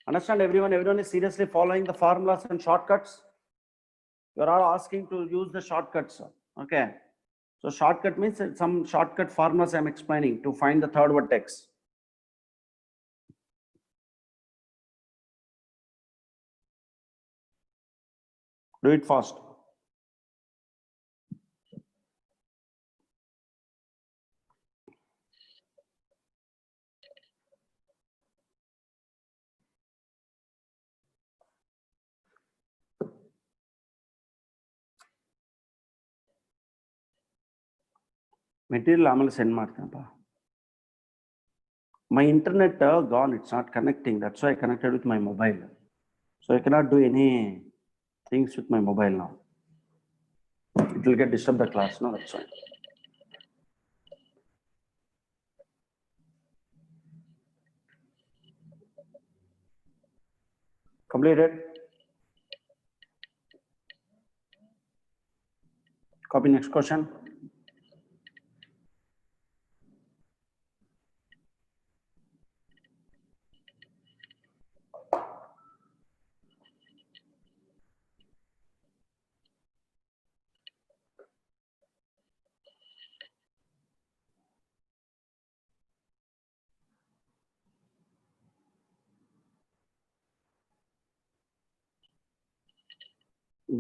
Understand everyone? Everyone is seriously following the formulas and shortcuts? You are all asking to use the shortcuts. Okay. So shortcut means some shortcut formulas I am explaining to find the third vertex. Do it fast. Material ಆಮೇಲೆ send ಮಾಡ್ತೇನಪ್ಪ. My internet gone, it's not connecting. That's why I connected with my mobile. So I cannot do any things with my mobile now. It will get disturb the class, no, that's why. Completed. Copy next question.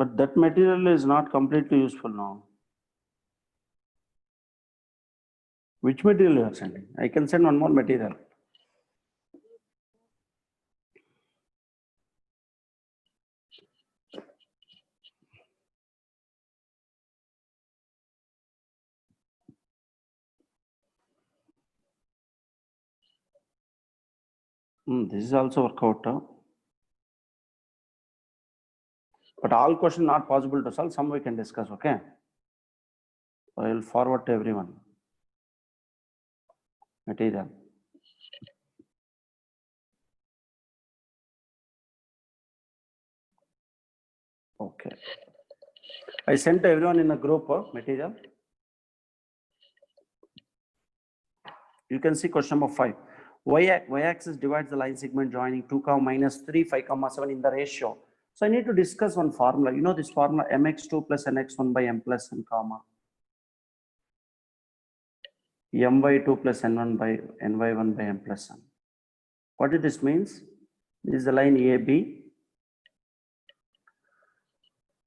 But that material is not completely useful now. Which material you are sending? I can send one more material. This is also workout. But all questions not possible to solve. Some we can discuss. Okay. I will forward to everyone. Material. Okay. I sent to everyone in a group material. You can see question number 5. Y-axis divides the line segment joining 2, minus 3, 5, 7 in the ratio. So I need to discuss one formula. You know this formula mx2 plus nx1 by m plus n comma my2 plus n1 by ny1 by m plus n. What does this means? This is the line AB.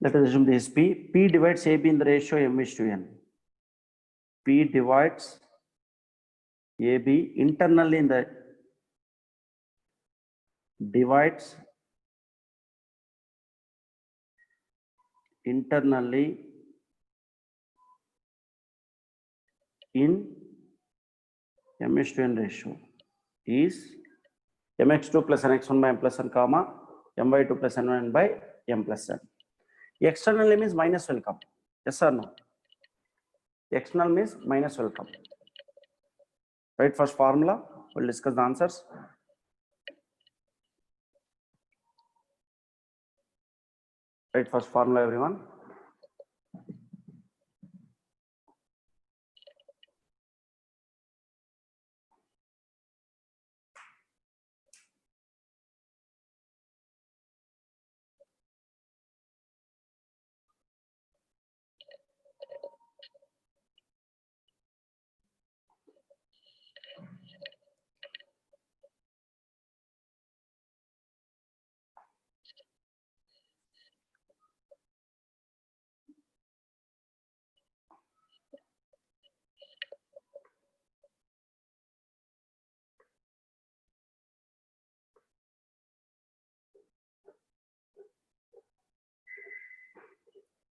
Let us assume this is P. P divides AB in the ratio m:n. P divides AB internally in the divides internally in m:n ratio is mx2 plus nx1 by m plus n comma my2 plus n1 by m plus n. Externally means minus will come. Yes or no? External means minus will come. Right, first formula. We'll discuss the answers. Right, first formula, everyone.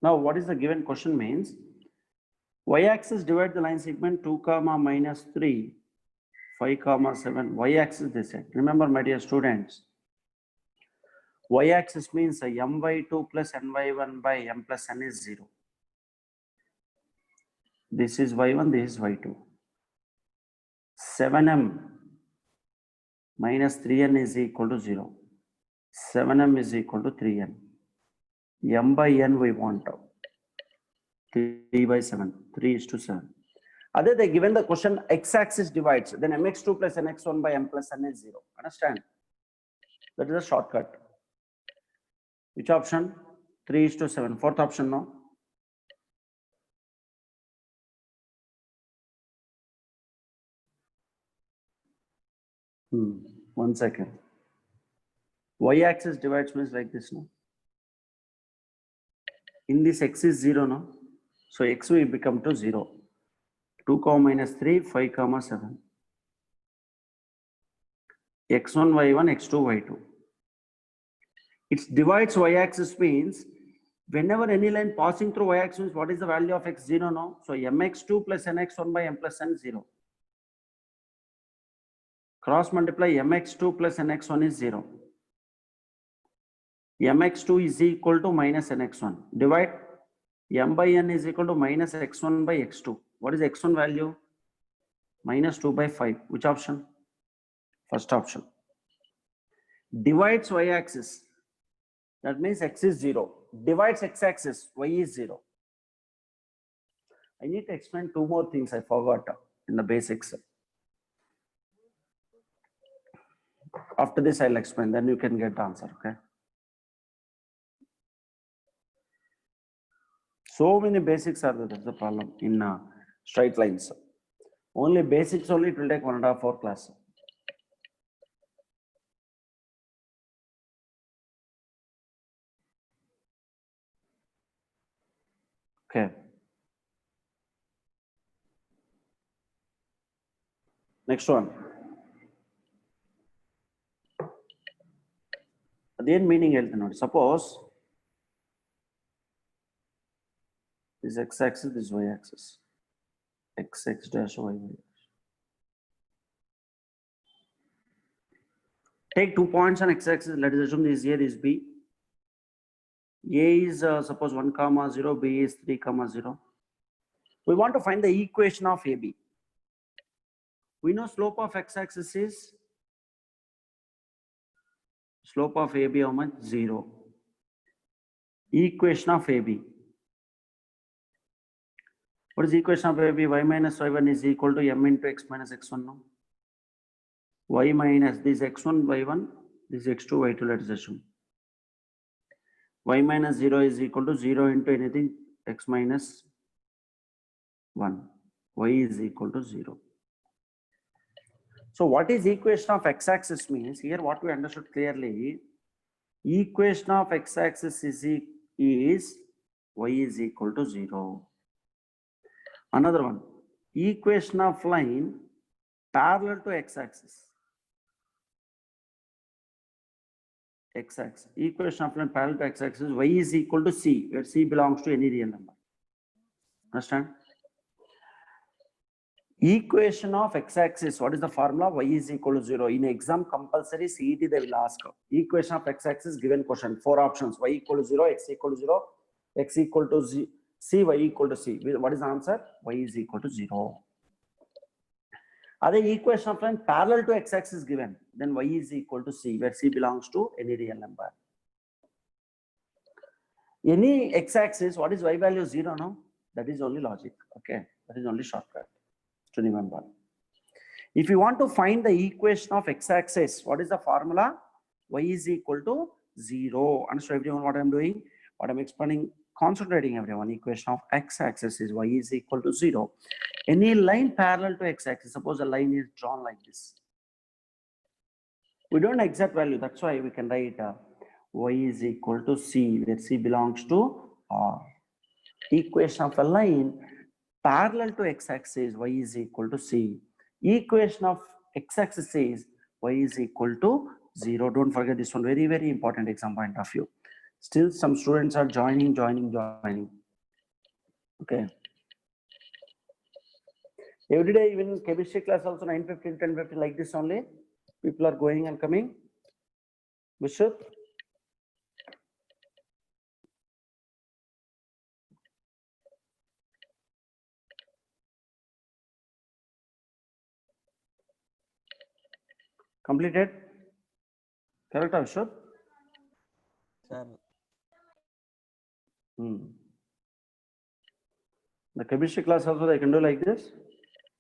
Now, what is the given question means? Y-axis divide the line segment 2, minus 3, 5, 7. Y-axis they said. Remember, my dear students, Y-axis means my2 plus ny1 by m plus n is 0. This is y1, this is y2. 7m minus 3n is equal to 0. 7m is equal to 3n. M by n we want 3 by 7, 3 is to 7. Other they given the question x-axis divides, then mx2 plus nx1 by m plus n is 0. Understand? That is a shortcut. Which option? 3 is to 7. Fourth option, no? One second. Y-axis divides means like this, no? In this x is 0, no? So x will become to 0. 2, minus 3, 5, 7. x1, y1, x2, y2. It divides y-axis means whenever any line passing through y-axis, what is the value of x0 now? So mx2 plus nx1 by m plus n 0. Cross multiply mx2 plus nx1 is 0. mx2 is equal to minus nx1. Divide m by n is equal to minus x1 by x2. What is x1 value? Minus 2 by 5. Which option? First option. Divides y-axis. That means x is 0. Divides x-axis, y is 0. I need to explain two more things I forgot in the basics. After this, I'll explain, then you can get the answer, okay? So many basics are there, that's the problem in straight lines. Only basics only, it will take 1.5 hour class. Okay. Next one. Again, meaning ಹೇಳ್ತೀನಿ. Suppose this x-axis, this y-axis. X dash y dash. Take 2 points on x-axis. Let us assume this A, this B. A is suppose 1 comma 0, B is 3 comma 0. We want to find the equation of AB. We know slope of x-axis is slope of AB how much? 0. Equation of AB. What is the equation of AB? Y minus y1 is equal to m into x minus x1 now. Y minus this x1 y1, this x2 y2, let us assume. Y minus 0 is equal to 0 into anything x minus 1. Y is equal to 0. So what is equation of x-axis means? Here what we understood clearly, equation of x-axis is y is equal to 0. Another one, equation of line parallel to x-axis. X-axis, equation of line parallel to x-axis, y is equal to c, where c belongs to any real number. Understand? Equation of x-axis, what is the formula? Y is equal to 0. In exam compulsory CET they will ask. Equation of x-axis given question, 4 options, y equal to 0, x equal to 0, x equal to c, y equal to c. What is the answer? Y is equal to 0. Other equation of line parallel to x-axis given, then y is equal to c, where c belongs to any real number. Any x-axis, what is y value? 0, no? That is only logic, okay? That is only shortcut to remember. If you want to find the equation of x-axis, what is the formula? Y is equal to 0. Understand everyone what I'm doing? What I'm explaining, concentrating everyone. Equation of x-axis is y is equal to 0. Any line parallel to x-axis, suppose a line is drawn like this. We don't know exact value, that's why we can write y is equal to c, where c belongs to R. Equation of a line parallel to x-axis, y is equal to c. Equation of x-axis is y is equal to 0. Don't forget this one, very, very important exam point of view. Still some students are joining. Okay. Every day, even chemistry class also 9:15, 10:15 like this only. People are going and coming. Vishut? Completed? Correct, Vishut? Sir, The chemistry class also they can do like this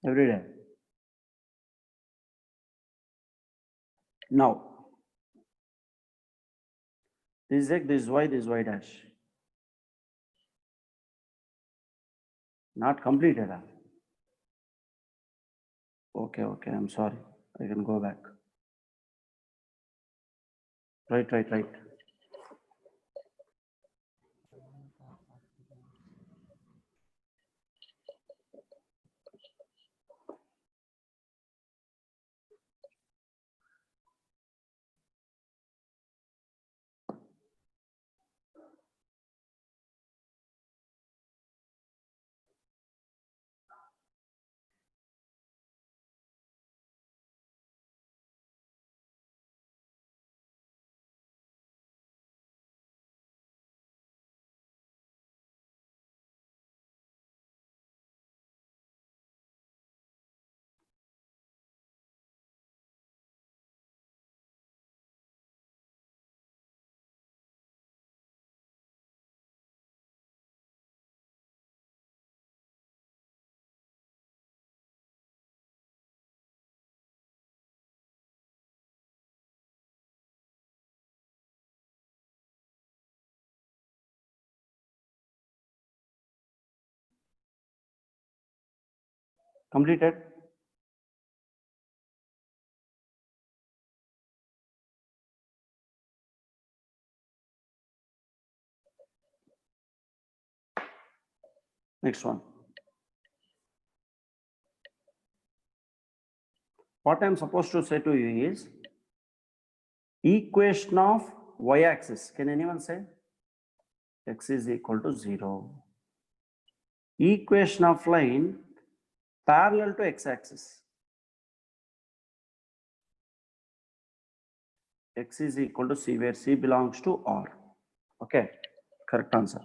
every day. Now, this is x, this is y, this is y dash. Not completed. Okay, I'm sorry. I can go back. Right. Completed? Next one. What I'm supposed to say to you is equation of y-axis. Can anyone say? X is equal to 0. Equation of line parallel to x-axis. X is equal to C, where C belongs to R. Okay, correct answer.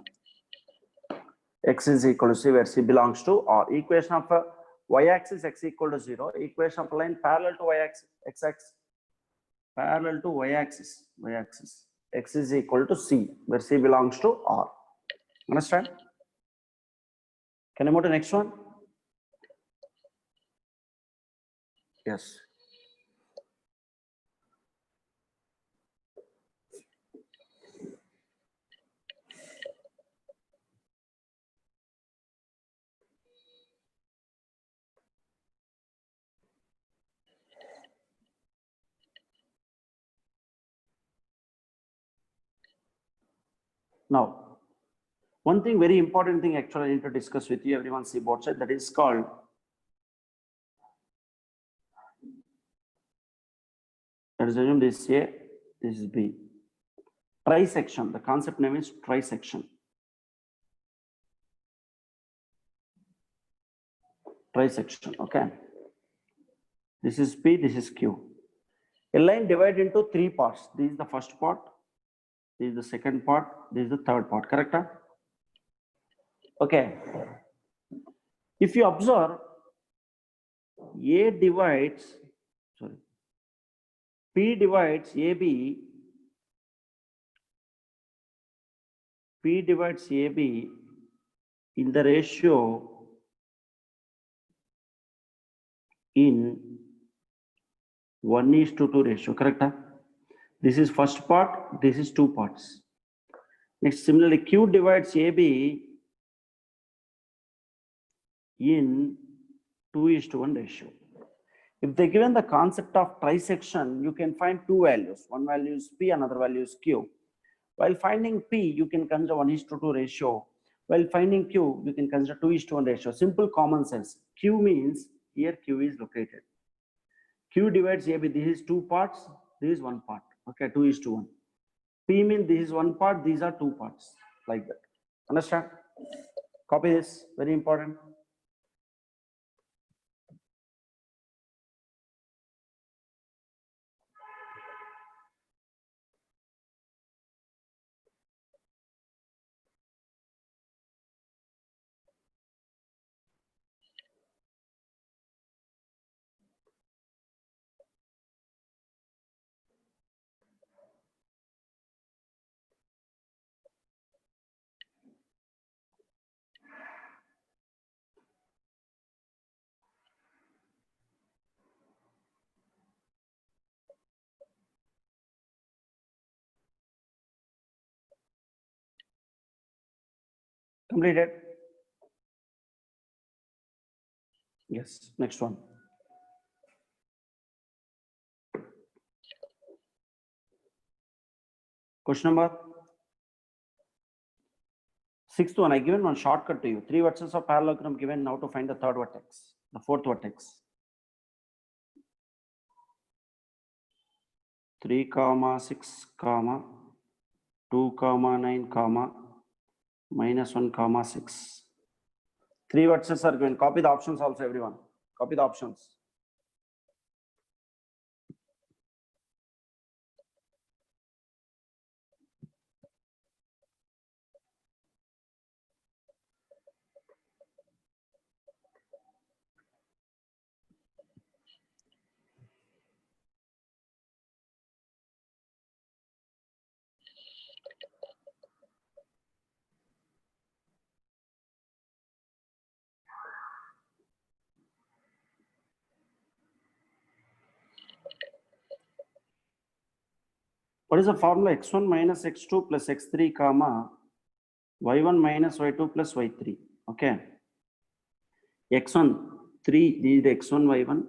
X is equal to C, where C belongs to R. Equation of a y-axis x equal to 0. Equation of a line parallel to y-axis, x-axis, parallel to y-axis, y-axis. X is equal to C, where C belongs to R. Understand? Can I move to the next one? Yes. Now, one thing, very important thing actually I need to discuss with you, everyone see both sides, that is called let us assume this is A, this is B. Trisection, the concept name is trisection. Trisection, okay. This is P, this is Q. A line divided into three parts. This is the first part, this is the second part, this is the third part, correct? Huh? Okay. If you observe, A divides, sorry, P divides AB, P divides AB in the ratio in 1:2 ratio, correct? Huh? This is first part, this is two parts. Next, similarly, Q divides AB in 2:1 ratio. If they given the concept of trisection, you can find two values. One value is P, another value is Q. While finding P, you can consider 1:2 ratio. While finding Q, you can consider 2:1 ratio. Simple common sense. Q means here Q is located. Q divides AB, this is two parts, this is one part. Okay, 2:1. P means this is one part, these are two parts, like that. Understand? Copy this, very important. Completed? Yes, next one. Question number 6th one. I given one shortcut to you. Three vertices of parallelogram given. Now to find the third vertex, the fourth vertex. 3, 6, 2, 9, -1, 6. Three vertices are given. Copy the options also, everyone. Copy the options. What is the formula? X1 minus X2 plus X3 comma Y1 minus Y2 plus Y3. Okay. X1 3, this is the X1 Y1,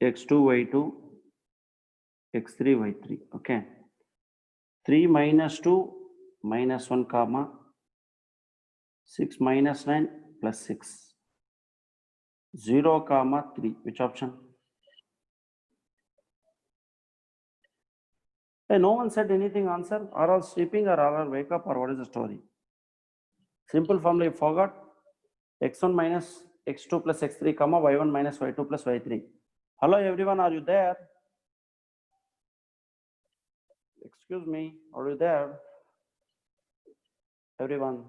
X2 Y2, X3 Y3. Okay. 3 minus 2 minus 1 comma 6 minus 9 plus 6. 0 comma 3. Which option? Hey, no one said anything answer. Are all sleeping or are all wake up or what is the story? Simple formula you forgot. X1 minus X2 plus X3 comma Y1 minus Y2 plus Y3. Hello everyone, are you there? Excuse me, are you there? Everyone?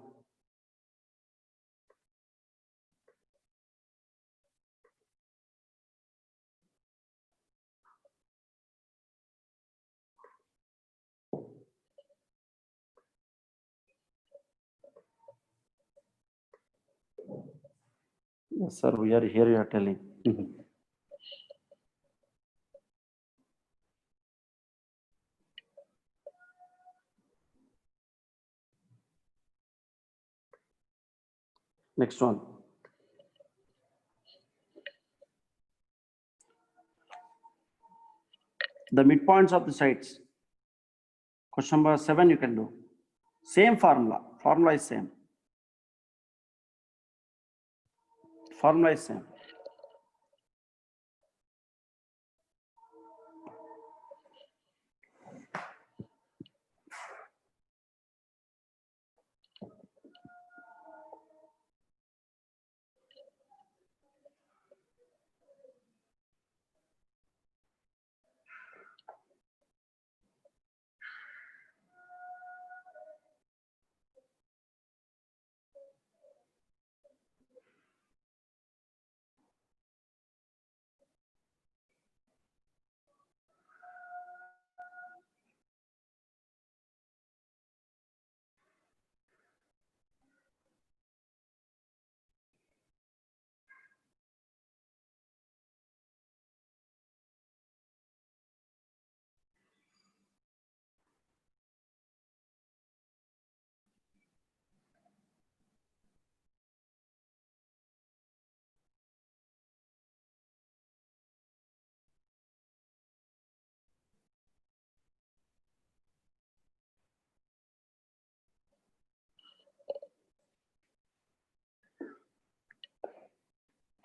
Yes, sir, we are here, you are telling. Next one. The midpoints of the sides. Question number 7 you can do. Same formula. Formula is same. Formula is same.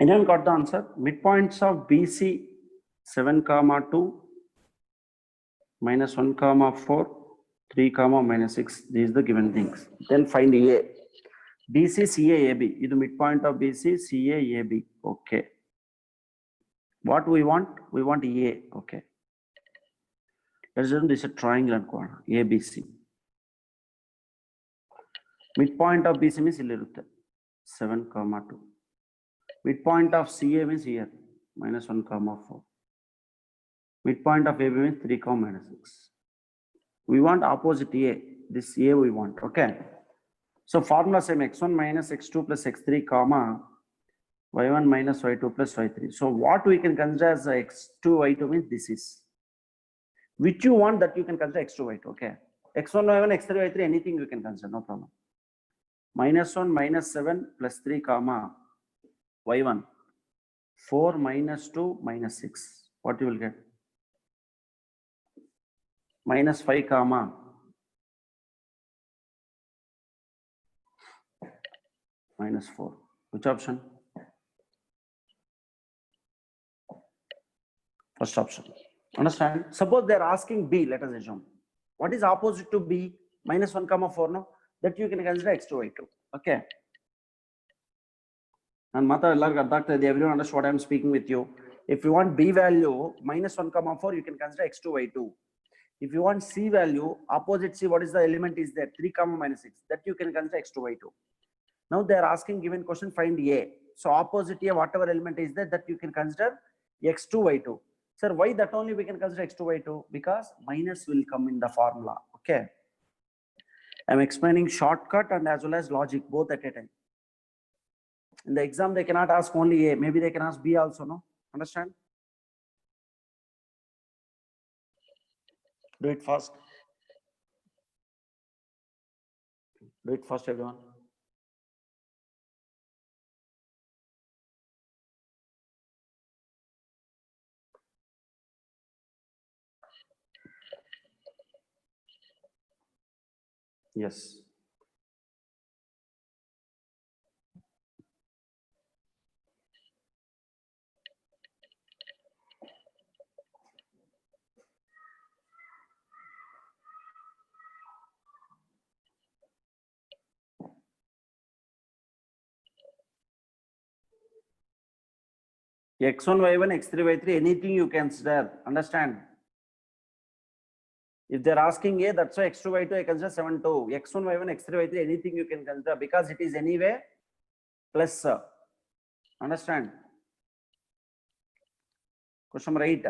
Anyone got the answer? Midpoints of BC 7 comma 2 minus 1 comma 4 3 comma minus 6. These are the given things. Then find A. BC CAAB. This is midpoint of BC CAAB. Okay. What we want? We want A. Okay. Let's assume this is a triangle and corner ABC. Midpoint of BC means 7 comma 2. Midpoint of CA means here minus 1 comma 4. Midpoint of AB means 3 comma minus 6. We want opposite A. This A we want. Okay. So formula same, x1 minus x2 plus x3 comma y1 minus y2 plus y3. So what we can consider as x2 y2 means this is. Which you want that you can consider x2 y2. Okay. x1 y1 x3 y3 anything you can consider, no problem. Minus 1 minus 7 plus 3 comma y1 4 minus 2 minus 6. What you will get? Minus 5 comma minus 4. Which option? First option. Understand? Suppose they are asking B, let us assume. What is opposite to B? Minus 1 comma 4, no? That you can consider x2 y2. Okay. And Mata, everyone understand what I am speaking with you. If you want B value minus 1 comma 4, you can consider x2 y2. If you want C value, opposite C, what is the element is there? 3 comma minus 6. That you can consider x2 y2. Now they are asking given question, find A. So opposite A, whatever element is there, that you can consider x2 y2. Sir, why that only we can consider x2 y2? Because minus will come in the formula. Okay. I'm explaining shortcut and as well as logic, both at a time. In the exam, they cannot ask only A. Maybe they can ask B also, no? Understand? Do it fast. Do it fast, everyone. Yes. X1, Y1, X3, Y3, anything you consider. Understand? If they're asking A, that's why x2, y2, I consider 7, 2. x1, y1, x3, y3, anything you can consider because it is anyway plus. Understand? Question number 8.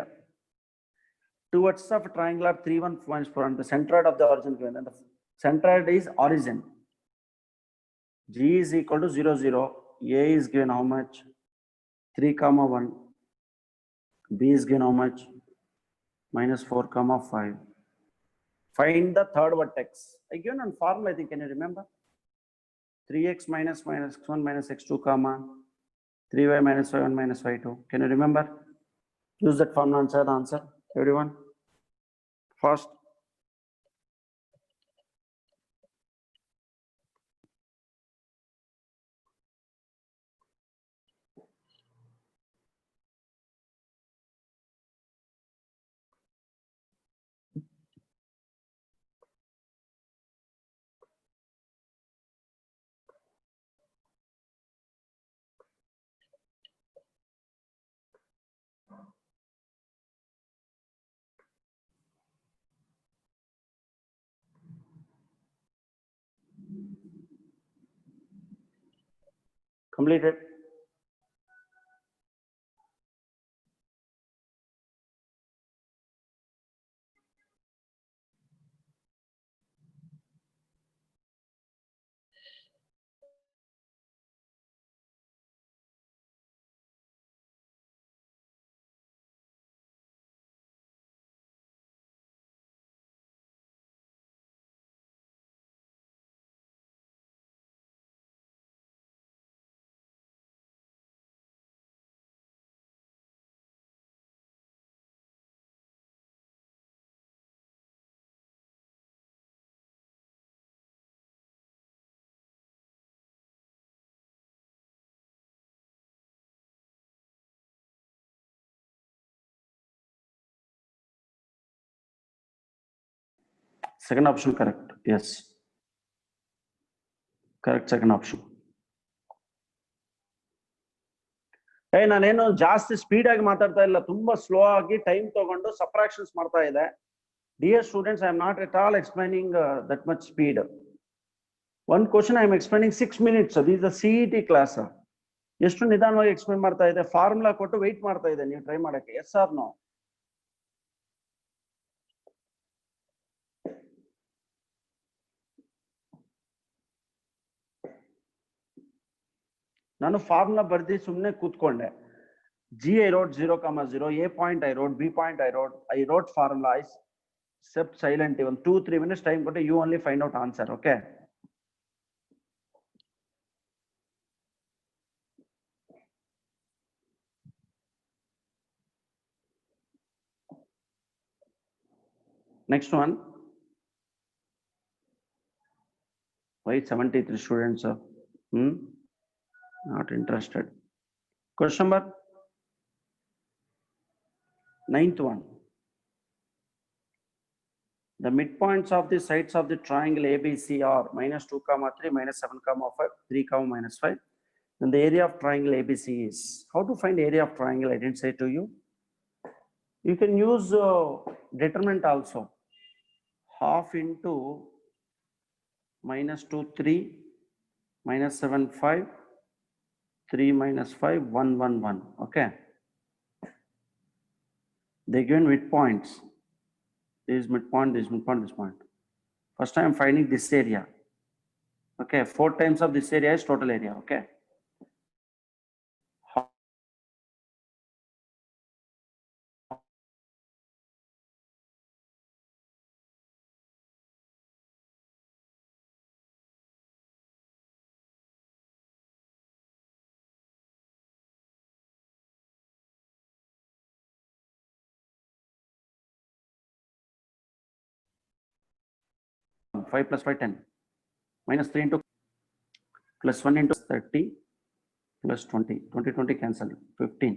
Two vertices of a triangle are 3, 1 points per one. The centroid of the origin given. And the centroid is origin. G is equal to 0, 0. A is given how much? 3, 1. B is given how much? -4, 5. Find the third vertex. I given a formula, I think, can you remember? 3x minus x1 minus x2, 3y minus y1 minus y2. Can you remember? Use that formula and say the answer, everyone. First. Completed. Second option correct. Yes. Correct second option. Hey, ನಾನೇನು ಜಾಸ್ತಿ speed ಆಗಿ ಮಾತಾಡ್ತಾ ಇಲ್ಲ, ತುಂಬಾ slow ಆಗಿ time ತಗೊಂಡು subtractions ಮಾಡ್ತಾ ಇದೆ. Dear students, I am not at all explaining that much speed. One question I am explaining 6 minutes. This is the CET class. ಎಷ್ಟು ನಿಧಾನವಾಗಿ ಎಕ್ಸ್ಪ್ಲೈನ್ ಮಾಡ್ತಾ ಇದೆ, ಫಾರ್ಮುಲಾ ಕೊಟ್ಟು ವೆಯ್ಟ್ ಮಾಡ್ತಾ ಇದೆ ನೀವು ಟ್ರೈ ಮಾಡಕ್ಕೆ. Yes or no? ನಾನು ಫಾರ್ಮುಲಾ ಬರ್ದಿ ಸುಮ್ಮನೆ ಕೂತ್ಕೊಂಡೆ. G I wrote 0, 0. A point I wrote, B point I wrote formula. I kept silent even 2-3 minutes time. But you only find out answer. Okay. Next one. Why 73 students? Not interested. Question number 9th one. The midpoints of the sides of the triangle ABC are -2, 3, -7, 5, 3, -5. Then the area of triangle ABC is. How to find area of triangle? I didn't say to you. You can use determinant also. Half into -2, 3, -7, 5, 3 -5, 1, 1, 1. Okay. They given midpoints. This midpoint, this midpoint, this point. First I am finding this area. Okay, 4 times of this area is total area. Okay. Five plus 5, 10. -3 into +1 into 30 plus 20. 20, 20 cancel. 15.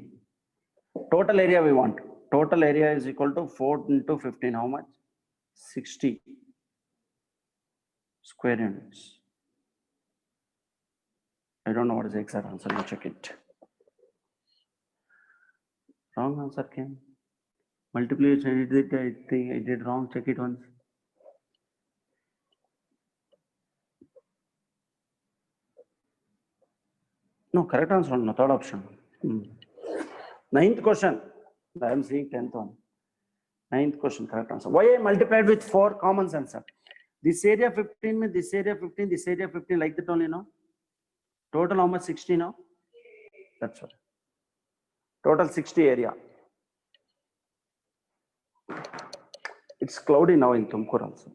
Total area we want. Total area is equal to 4 into 15. How much? 60 square units. I don't know what is the exact answer. You check it. Wrong answer came. Multiplication, I think I did wrong. Check it once. No, correct answer, no, third option. Ninth question. I am seeing 10th one. Ninth question, correct answer. Why I multiplied with 4? Common sense, sir. This area 15 means this area 15, this area 15, like that only, no? Total how much? 60, no? That's what. Total 60 area. It's cloudy now in Tumkur also.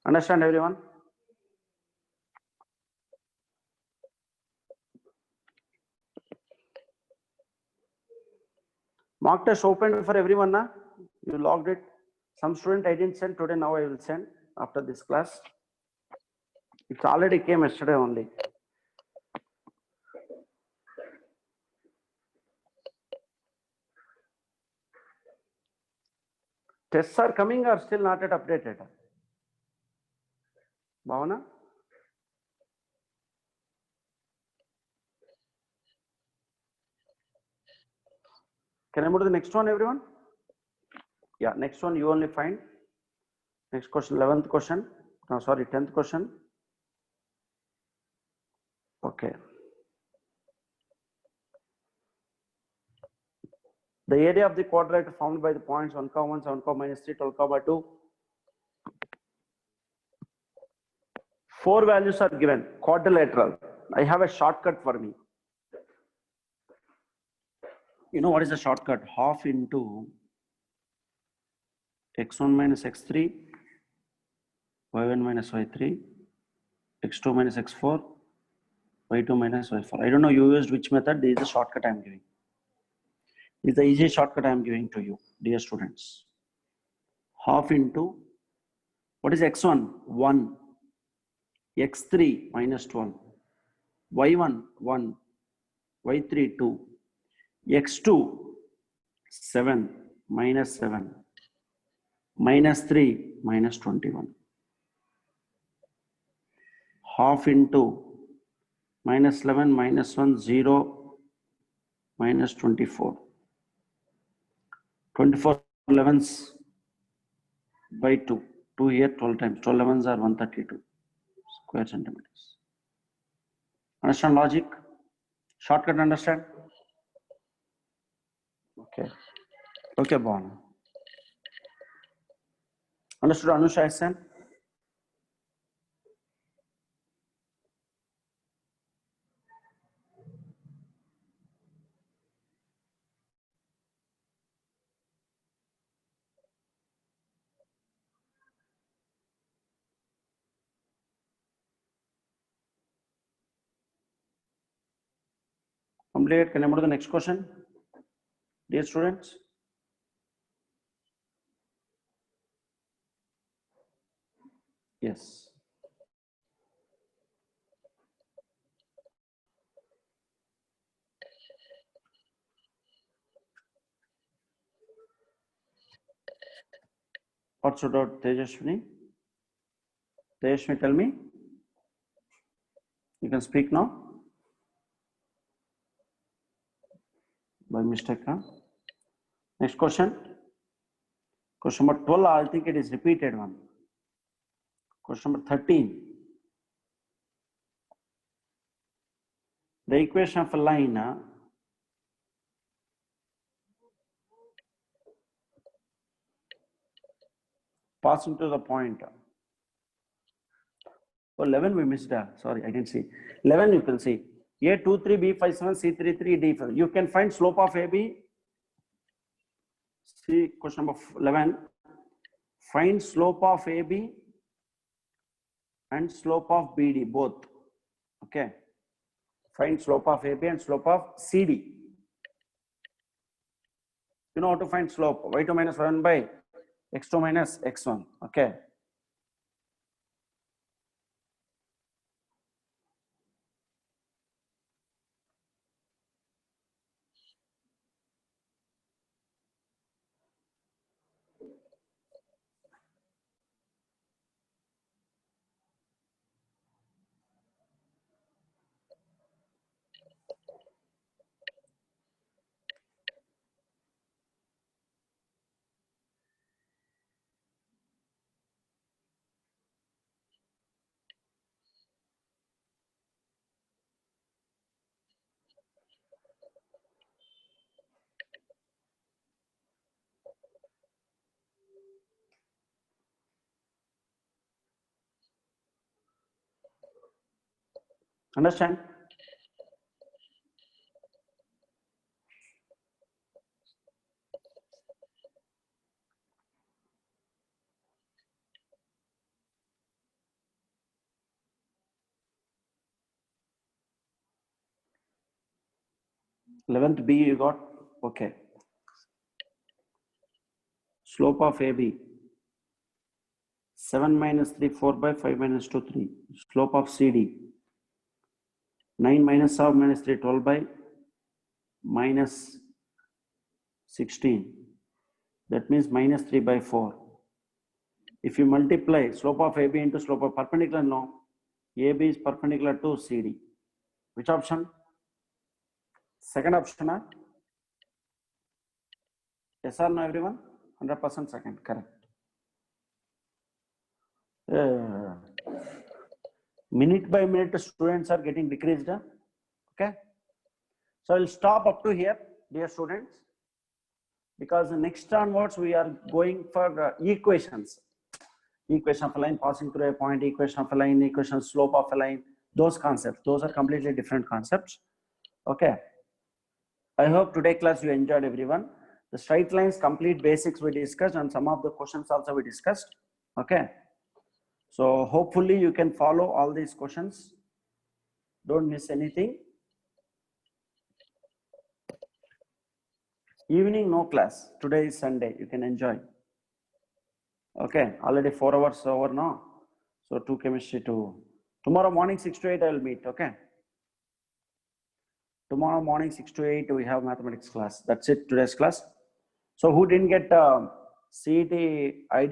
Understand, everyone? Mock test open for everyone, na? You logged it. Some student I didn't send today, now I will send after this class. It already came yesterday only. Tests are coming or still not yet updated? Bhavana? Can I move to the next one, everyone? Yeah, next one you only find. Next question, 11th question. No, sorry, 10th question. Okay. The area of the quadrilateral formed by the points 1, 1, 7, minus 3, 12, 2. 4 values are given. Quadrilateral. I have a shortcut for me. You know what is the shortcut? Half into x1 minus x3, y1 minus y3, x2 minus x4, y2 minus y4. I don't know you used which method. This is the shortcut I am giving. This is the easiest shortcut I am giving to you, dear students. Half into, what is x1? 1, x3 minus 12, y1 1, y3 2, x2 7 minus 7, minus 3 minus 21. Half into minus 11 minus 1 0 minus 24. 24 11s by 2. 2 here 12 times. 12 11s are 132 square centimeters. Understand logic? Shortcut understand? Okay. Okay, Bhavana. Understood, Anusha, Hassan? Complete. Can I move to the next question? Dear students? Yes. What's your doubt, Tejaswini? Tejaswini, tell me. You can speak now. By mistake, huh? Next question. Question number 12, I think it is repeated one. Question number 13. The equation of a line passing to the point. Oh, 11 we missed. Sorry, I didn't see. 11 you can see. A 2, 3, B 5, 7, C 3, 3, D 5. You can find slope of AB. See question number 11. Find slope of AB and slope of BD both. Okay. Find slope of AB and slope of CD. You know how to find slope. Y2 minus 1 by x2 minus x1. Okay. Understand? Eleventh B you got? Okay. Slope of AB. 7 minus 3, 4 by 5 minus 2, 3. Slope of CD. 9 minus 7 minus 3, 12 by minus 16. That means minus 3 by 4. If you multiply slope of AB into slope of perpendicular, no. AB is perpendicular to CD. Which option? Second option, huh? Yes or no, everyone? 100% second, correct. Minute by minute, students are getting decreased. Huh? Okay. So I'll stop up to here, dear students, because next onwards we are going for equations. Equation of a line passing through a point, equation of a line, equation slope of a line, those concepts. Those are completely different concepts. Okay. I hope today class you enjoyed, everyone. The straight lines, complete basics we discussed, and some of the questions also we discussed. Okay. So hopefully you can follow all these questions. Don't miss anything. Evening, no class. Today is Sunday. You can enjoy. Okay. Already 4 hours over now. So 2 chemistry, 2. Tomorrow morning 6 to 8 I will meet. Okay. Tomorrow morning 6 to 8 we have mathematics class. That's it. Today's class. So who didn't get CET ID?